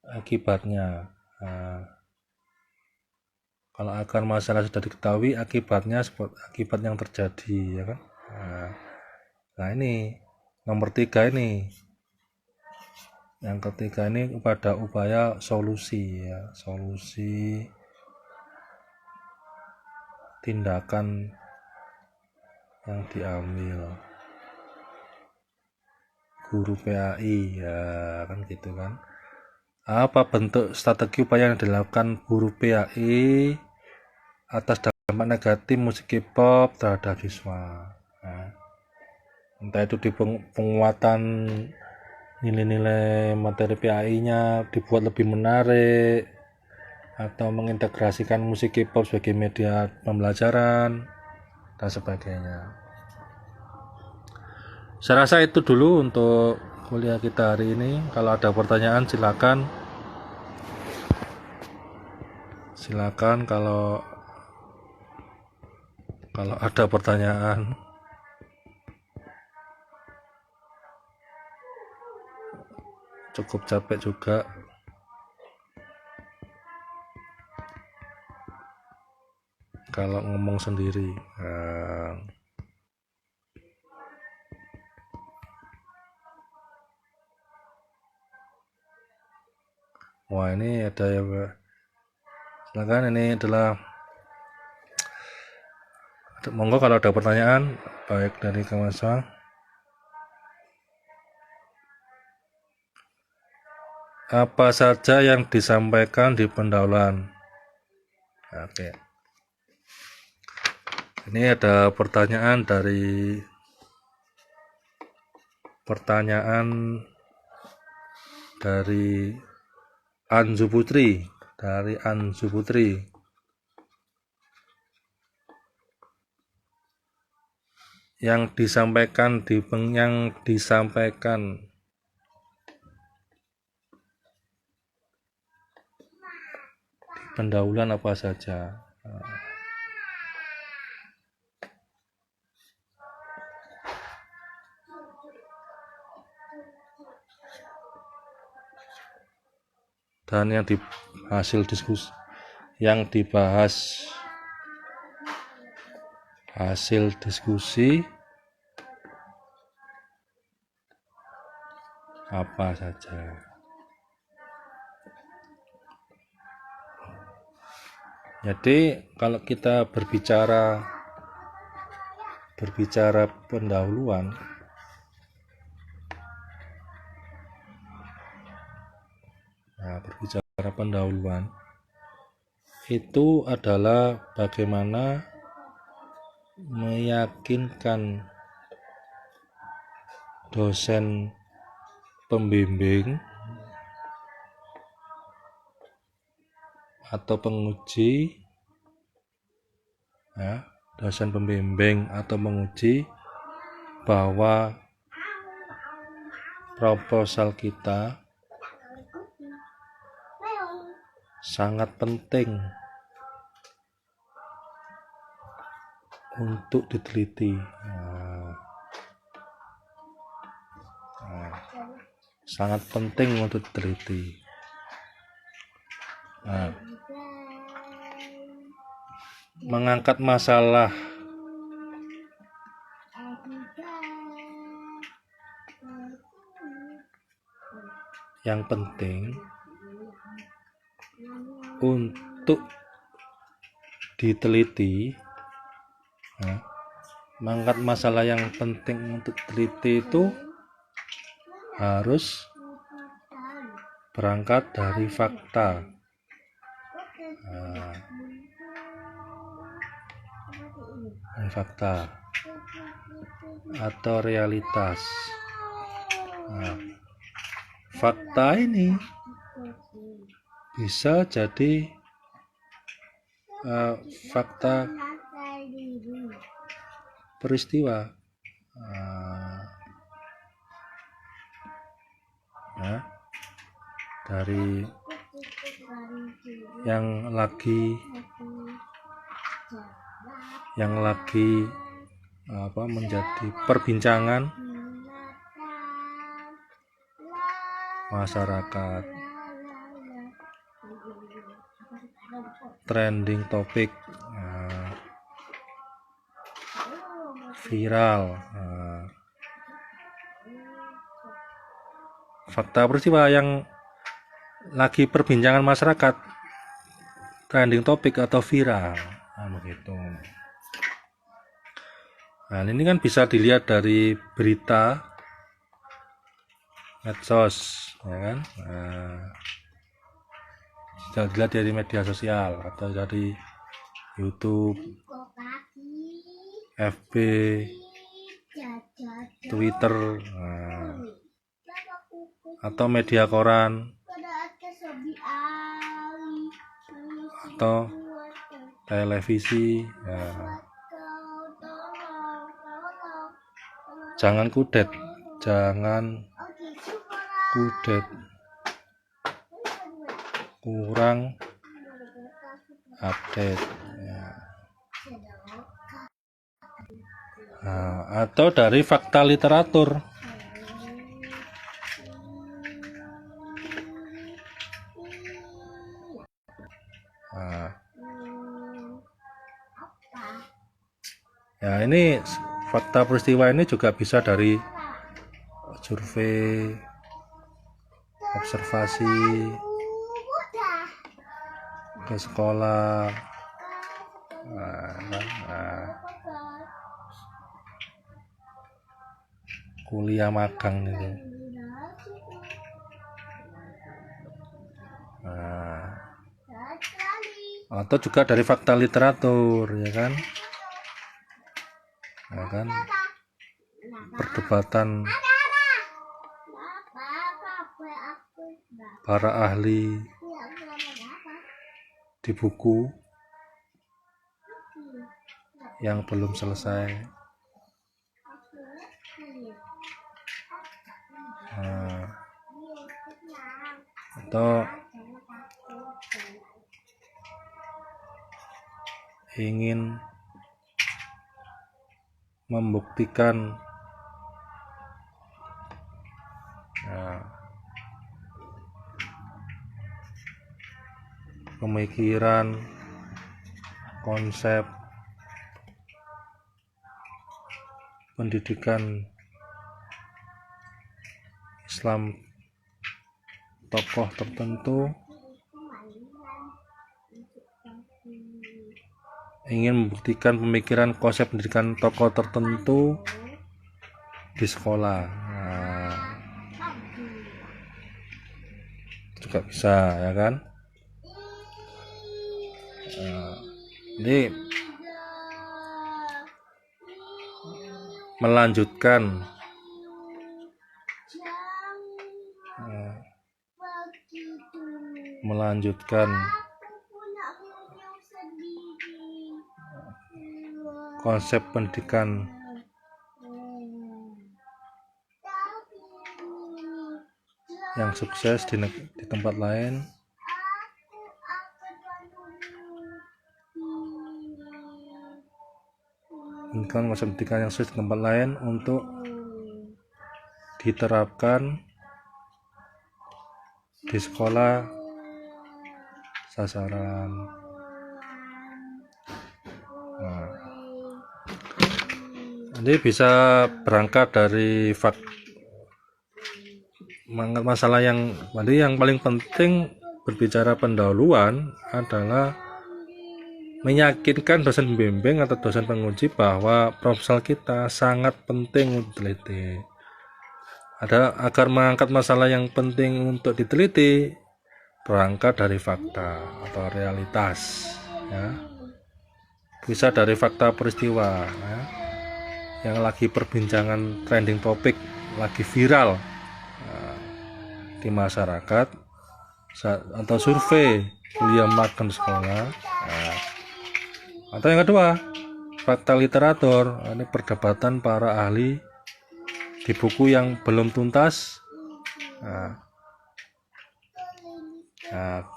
akibatnya. Kalau akar masalah sudah diketahui, akibatnya akibat yang terjadi, ya kan? Nah ini nomor 3 ini. Yang ketiga ini pada upaya solusi ya, solusi tindakan yang diambil guru PAI ya kan gitu kan. Apa bentuk strategi upaya yang dilakukan guru PAI atas dampak negatif musik K-pop terhadap siswa? Nah, entah itu di penguatan nilai-nilai materi PAI-nya dibuat lebih menarik, atau mengintegrasikan musik K-pop sebagai media pembelajaran dan sebagainya. Saya rasa itu dulu untuk kuliah kita hari ini. Kalau ada pertanyaan silakan kalau ada pertanyaan. Cukup capek juga. Kalau ngomong sendiri. Wah ini ada ya Pak. Silakan, ini adalah monggo kalau ada pertanyaan baik dari Kang Maswa. Apa saja yang disampaikan di pendahuluan? Oke. Ini ada pertanyaan dari Anju Putri, yang disampaikan pendahuluan apa saja? Dan yang dibahas hasil diskusi apa saja? Jadi kalau kita berbicara pendahuluan, itu adalah bagaimana meyakinkan dosen pembimbing atau penguji, ya, dosen pembimbing atau penguji bahwa proposal kita sangat penting untuk diteliti. Sangat penting untuk diteliti. Mengangkat masalah yang penting untuk diteliti. Mengangkat masalah yang penting untuk diteliti itu harus berangkat dari fakta. Fakta atau realitas. Fakta ini bisa jadi fakta peristiwa, dari yang lagi menjadi perbincangan masyarakat, trending topik, viral. Fakta peristiwa yang lagi perbincangan masyarakat, trending topik atau viral, begitu. Nah, ini kan bisa dilihat dari berita medsos, ya kan? Bisa dilihat dari media sosial atau dari YouTube, FB, Twitter, atau media koran, atau televisi. Jangan kudet, kurang update, atau dari fakta literatur. Ya, ini fakta peristiwa ini juga bisa dari survei, observasi ke sekolah, kuliah magang itu. Atau juga dari fakta literatur, ya kan? Perdebatan para ahli di buku yang belum selesai. Atau ingin membuktikan pemikiran, konsep pendidikan Islam tokoh tertentu, ingin membuktikan pemikiran konsep pendidikan tokoh tertentu di sekolah. Juga bisa, ya kan? Ini melanjutkan. Melanjutkan konsep pendidikan yang sukses di tempat lain, konsep pendidikan yang sukses di tempat lain untuk diterapkan di sekolah sasaran. Jadi bisa berangkat dari mengangkat masalah yang paling penting berbicara pendahuluan adalah meyakinkan dosen pembimbing atau dosen penguji bahwa proposal kita sangat penting untuk diteliti. Agar mengangkat masalah yang penting untuk diteliti, berangkat dari fakta atau realitas, ya. Bisa dari fakta peristiwa, ya, yang lagi perbincangan trending topik, lagi viral di masyarakat, atau survei kuliah magang sekolah, ya. Atau yang kedua, fakta literatur, ini perdebatan para ahli di buku yang belum tuntas.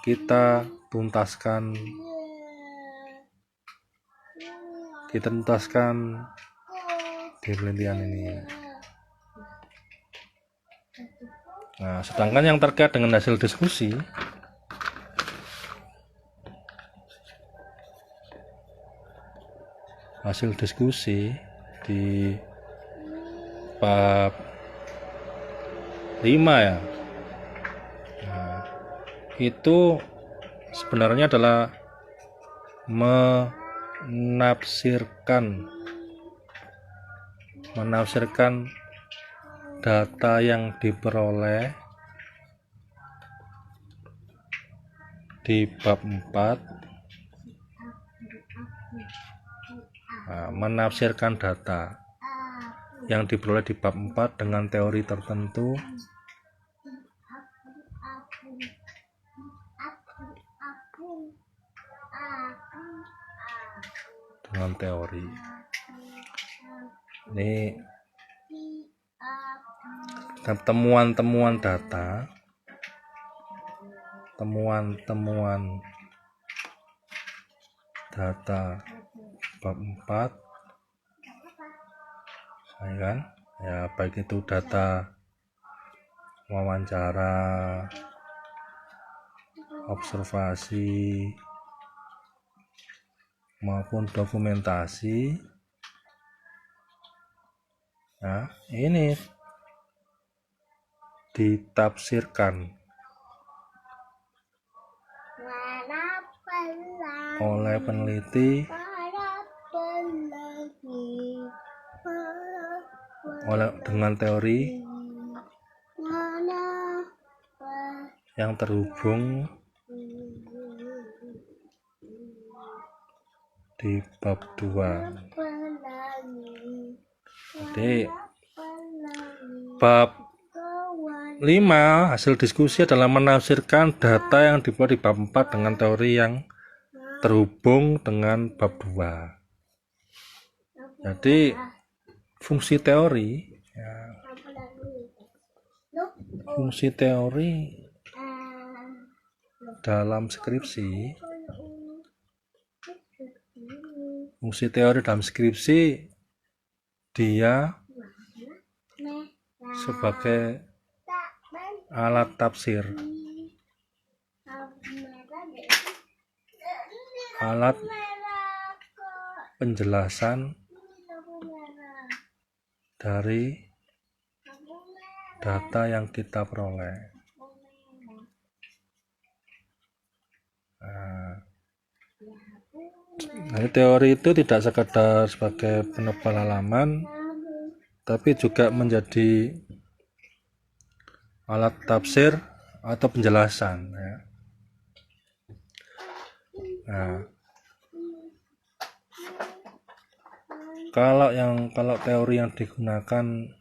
Kita tuntaskan di penelitian ini. Sedangkan yang terkait dengan hasil diskusi, di bab 5, ya. Itu sebenarnya adalah menafsirkan data yang diperoleh di bab 4, menafsirkan data yang diperoleh di bab 4 dengan teori tertentu, dengan teori. Ini temuan data, bab 4, kan? Ya, baik itu data wawancara, observasi, maupun dokumentasi. Nah, ini ditafsirkan oleh peneliti dengan teori yang terhubung di bab 2. Jadi bab 5 hasil diskusi adalah menafsirkan data yang diperoleh di bab 4 dengan teori yang terhubung dengan bab 2. Jadi fungsi teori dalam skripsi, dia sebagai alat tafsir, alat penjelasan dari data yang kita peroleh. Nah, teori itu tidak sekedar sebagai penebal halaman, tapi juga menjadi alat tafsir atau penjelasan, ya. Nah, Kalau teori yang digunakan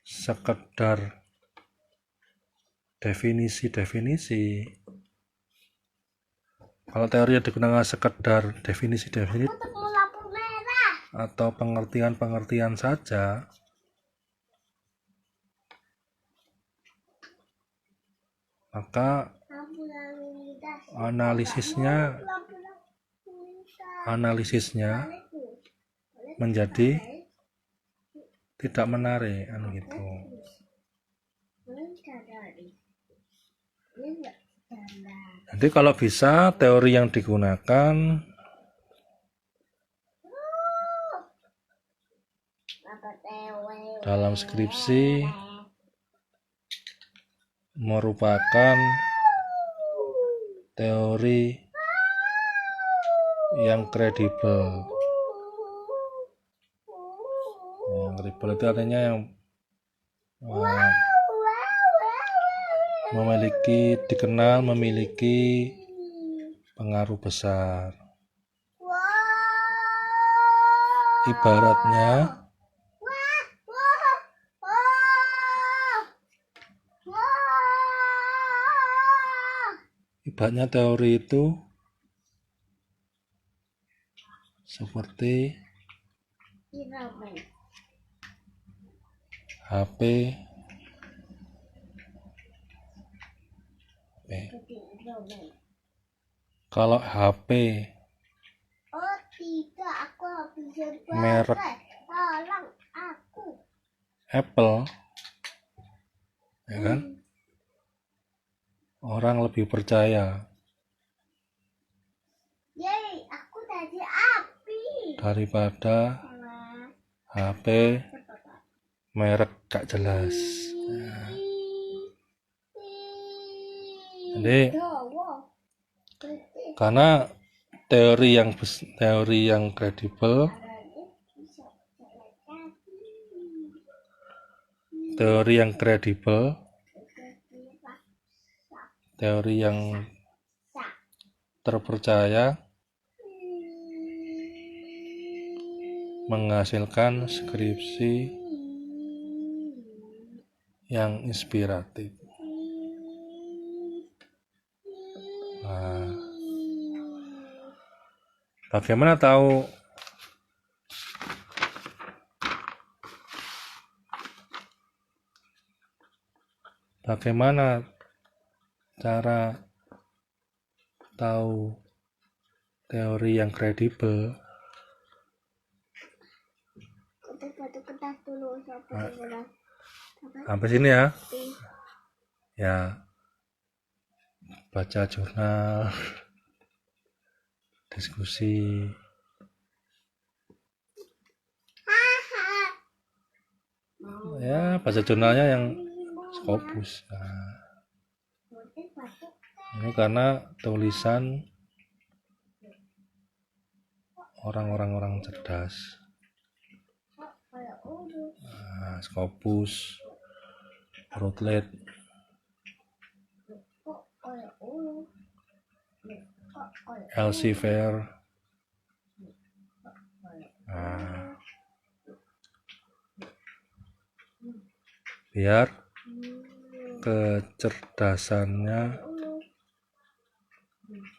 sekedar definisi-definisi, kalau teori yang digunakan sekedar definisi-definisi atau pengertian-pengertian saja, maka analisisnya menjadi tidak menarik gitu. Jadi kalau bisa teori yang digunakan dalam skripsi merupakan teori yang kredibel. Yang kredibel itu artinya yang dikenal memiliki pengaruh besar. Ibaratnya teori itu seperti HP. Kalau HP merek Apple, ya kan, orang lebih percaya daripada HP merek gak jelas. Jadi karena teori yang kredibel, teori yang terpercaya menghasilkan skripsi yang inspiratif. Nah, bagaimana tahu cara tahu teori yang kredibel? Sampai sini ya. Ya, baca jurnal, diskusi. Ya, baca jurnalnya yang Scopus. Nah, ini karena tulisan orang-orang cerdas. Nah, Scopus, Routledge, Elsevier. Nah, biar kecerdasannya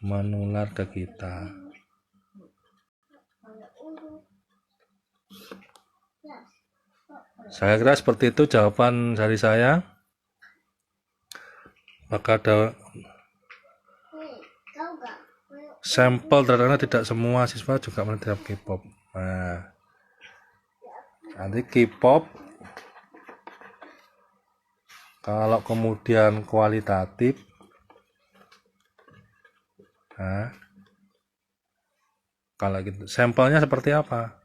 menular ke kita. Saya kira seperti itu jawaban dari saya. Maka ada sampel terkadang tidak semua siswa juga meneliti K-pop. Nah, nanti K-pop kalau kemudian kualitatif, nah, kalau gitu sampelnya seperti apa?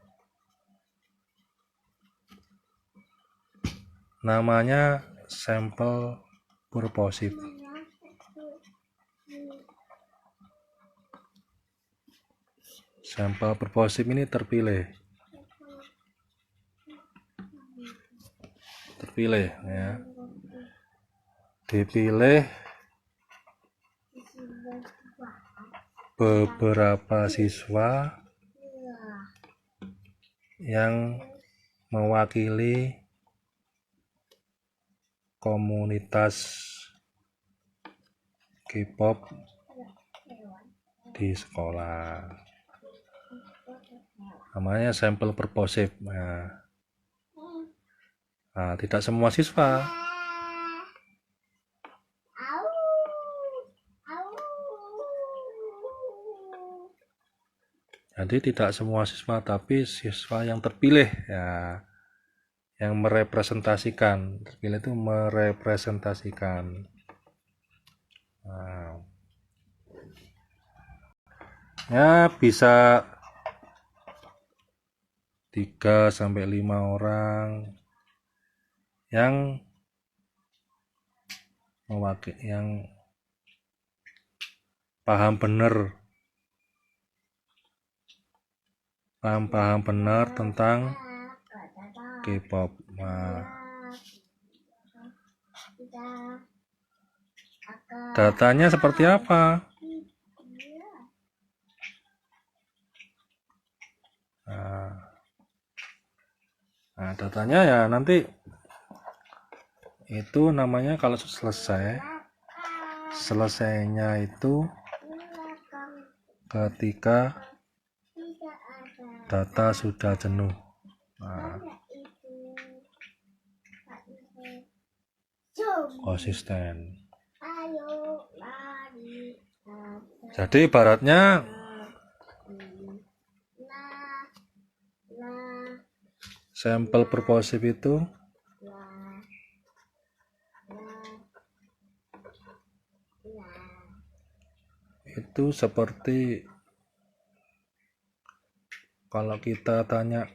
Namanya sampel purposive. Sampel purposive ini terpilih ya, dipilih beberapa siswa yang mewakili komunitas K-pop di sekolah. Namanya sampel purposive. Nah, tidak semua siswa. Jadi tidak semua siswa, tapi siswa yang terpilih ya, yang merepresentasikan. Terpilih itu merepresentasikan. Nah, ya bisa 3-5 orang yang mewakili, yang paham benar tentang K-pop. Nah, datanya seperti apa? Nah, datanya ya nanti itu namanya kalau selesainya itu ketika data sudah jenuh. Nah, konsisten. Jadi ibaratnya sampel purposive itu seperti kalau kita tanya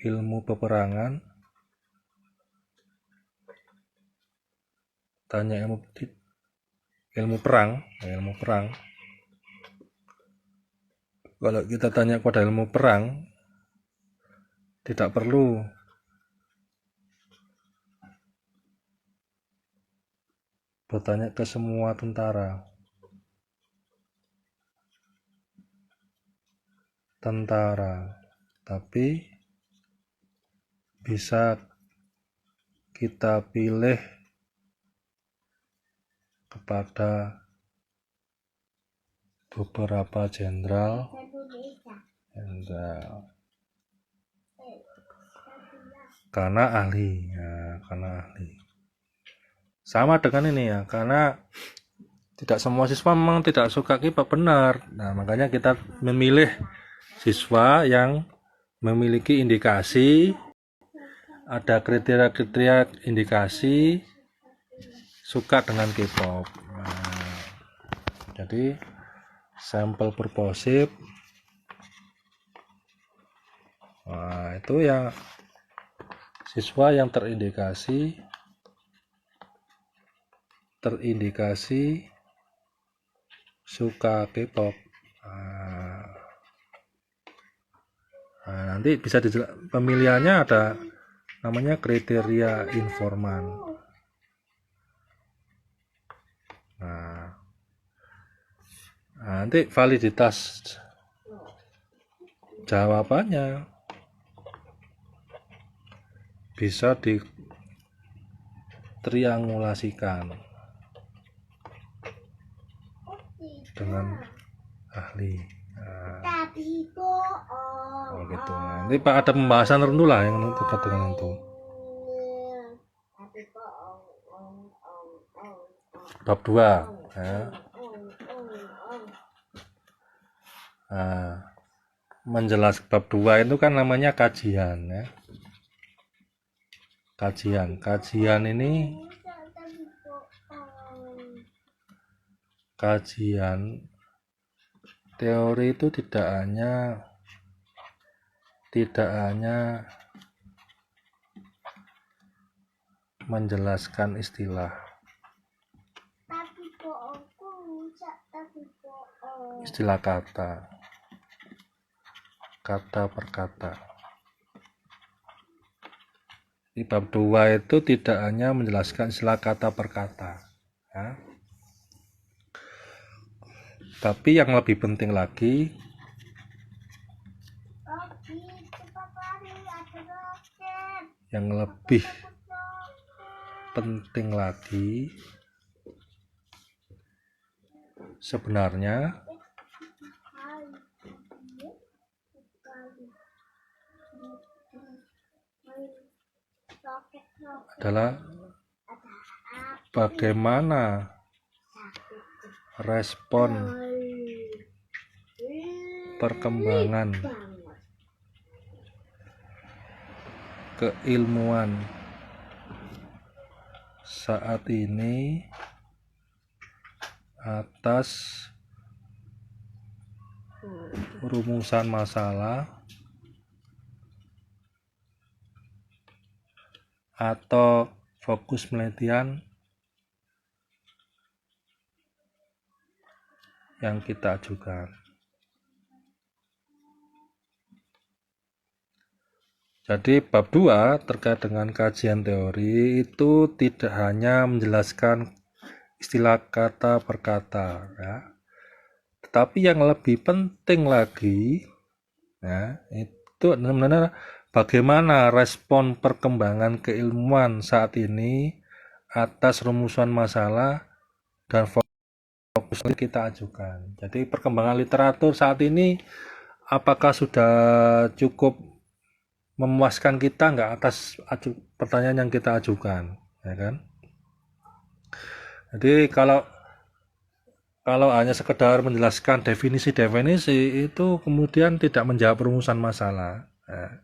ilmu peperangan, tanya ilmu perang. Kalau kita tanya pada ilmu perang, tidak perlu bertanya ke semua tentara, tapi bisa kita pilih kepada beberapa jenderal karena ahli. Sama dengan ini ya, karena tidak semua siswa memang tidak suka K-pop, benar. Nah, makanya kita memilih siswa yang memiliki indikasi, ada kriteria indikasi suka dengan K-pop. Nah, jadi sampel purposive, nah, itu yang siswa yang terindikasi suka K-pop. Nah, nanti bisa pemilihannya ada namanya kriteria informan. Nah, nanti validitas jawabannya bisa ditriangulasikan dengan ahli. Oh gitu. Nanti Pak ada pembahasan tertentu lah yang terkait dengan itu. Bab 2 ya. Nah, menjelaskan bab 2 itu kan namanya kajian ya. Kajian ini teori itu tidak hanya menjelaskan istilah kata per kata. Di bab 2 itu tidak hanya menjelaskan istilah kata per kata, ya. Tapi yang lebih penting lagi, sebenarnya adalah bagaimana respon perkembangan keilmuan saat ini atas rumusan masalah atau fokus penelitian yang kita ajukan. Jadi bab 2 terkait dengan kajian teori itu tidak hanya menjelaskan istilah kata per kata, ya. Tetapi yang lebih penting lagi, ya, itu benar-benar bagaimana respon perkembangan keilmuan saat ini atas rumusan masalah dan fokus yang kita ajukan. Jadi perkembangan literatur saat ini apakah sudah cukup memuaskan kita nggak atas pertanyaan yang kita ajukan, ya kan? Jadi kalau hanya sekedar menjelaskan definisi itu kemudian tidak menjawab rumusan masalah. Ya.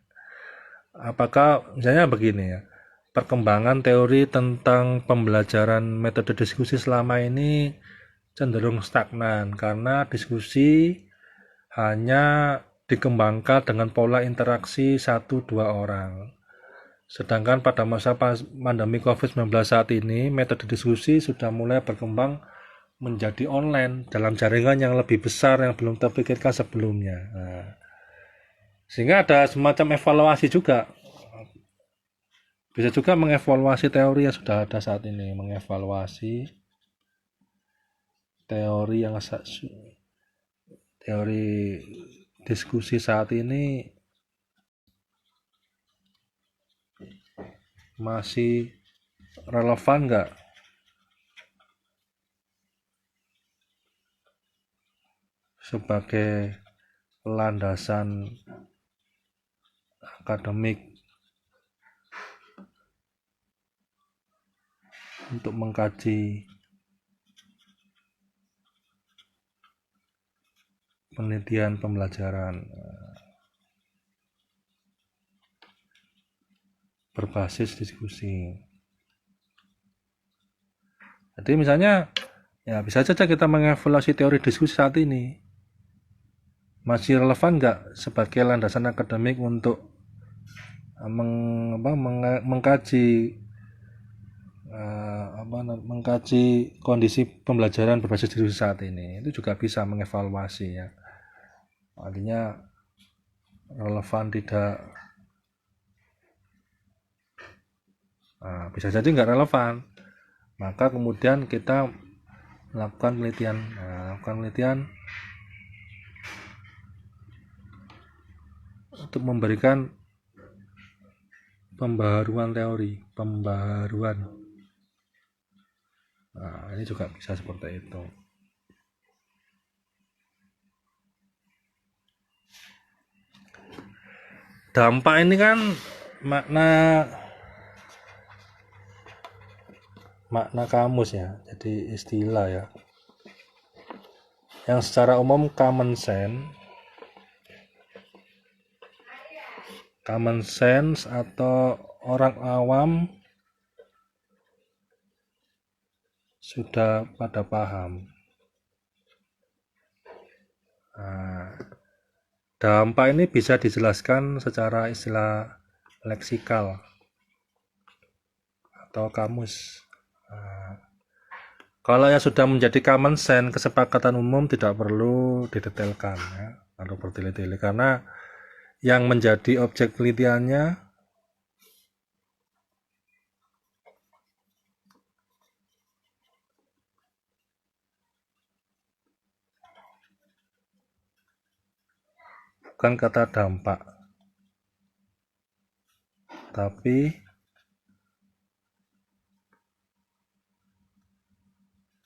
Apakah misalnya begini ya, perkembangan teori tentang pembelajaran metode diskusi selama ini cenderung stagnan karena diskusi hanya dikembangkan dengan pola interaksi 1-2 orang. Sedangkan pada masa pandemi COVID-19 saat ini, metode diskusi sudah mulai berkembang menjadi online dalam jaringan yang lebih besar yang belum terpikirkan sebelumnya. Nah, sehingga ada semacam evaluasi juga. Bisa juga mengevaluasi teori yang sudah ada saat ini, mengevaluasi teori diskusi saat ini masih relevan nggak sebagai landasan akademik untuk mengkaji penelitian pembelajaran berbasis diskusi. Jadi misalnya ya bisa saja kita mengevaluasi teori diskusi saat ini masih relevan nggak sebagai landasan akademik untuk mengkaji kondisi pembelajaran berbasis diskusi saat ini. Itu juga bisa mengevaluasi, ya. Artinya relevan tidak, bisa jadi nggak relevan, maka kemudian kita melakukan penelitian untuk memberikan pembaharuan teori, ini juga bisa seperti itu. Dampak ini kan makna kamus, ya, jadi istilah, ya, yang secara umum common sense atau orang awam sudah pada paham. Dampak ini bisa dijelaskan secara istilah leksikal atau kamus. Kalau yang sudah menjadi common sense, kesepakatan umum, tidak perlu didetailkan, ya, atau bertele-tele, karena yang menjadi objek penelitiannya bukan kata dampak, tapi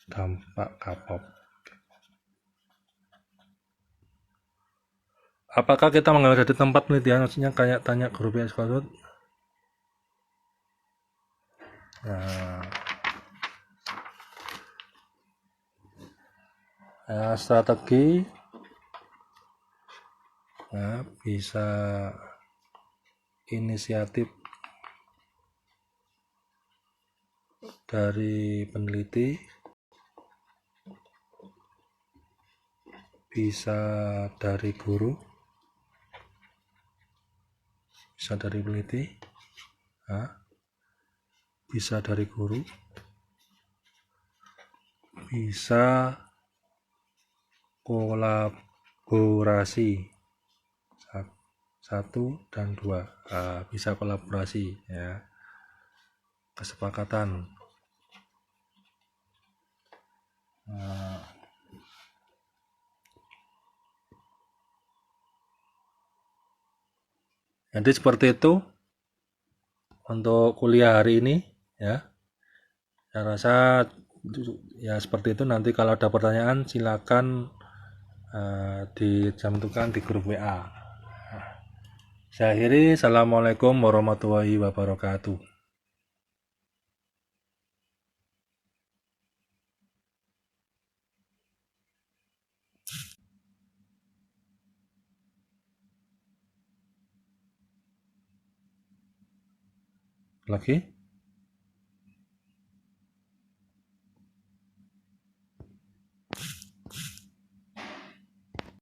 dampak K-pop. Apakah kita mengambil dari tempat penelitian, maksudnya kayak tanya guru sekolah? Nah, strategi bisa inisiatif dari peneliti, bisa dari guru, bisa dari peneliti, bisa dari guru, bisa kolaborasi 1 dan 2, bisa kolaborasi ya, kesepakatan. Jadi seperti itu untuk kuliah hari ini ya. Saya rasa ya seperti itu. Nanti kalau ada pertanyaan silakan dicantumkan di grup WA. Saya akhiri. Assalamualaikum warahmatullahi wabarakatuh. Lagi?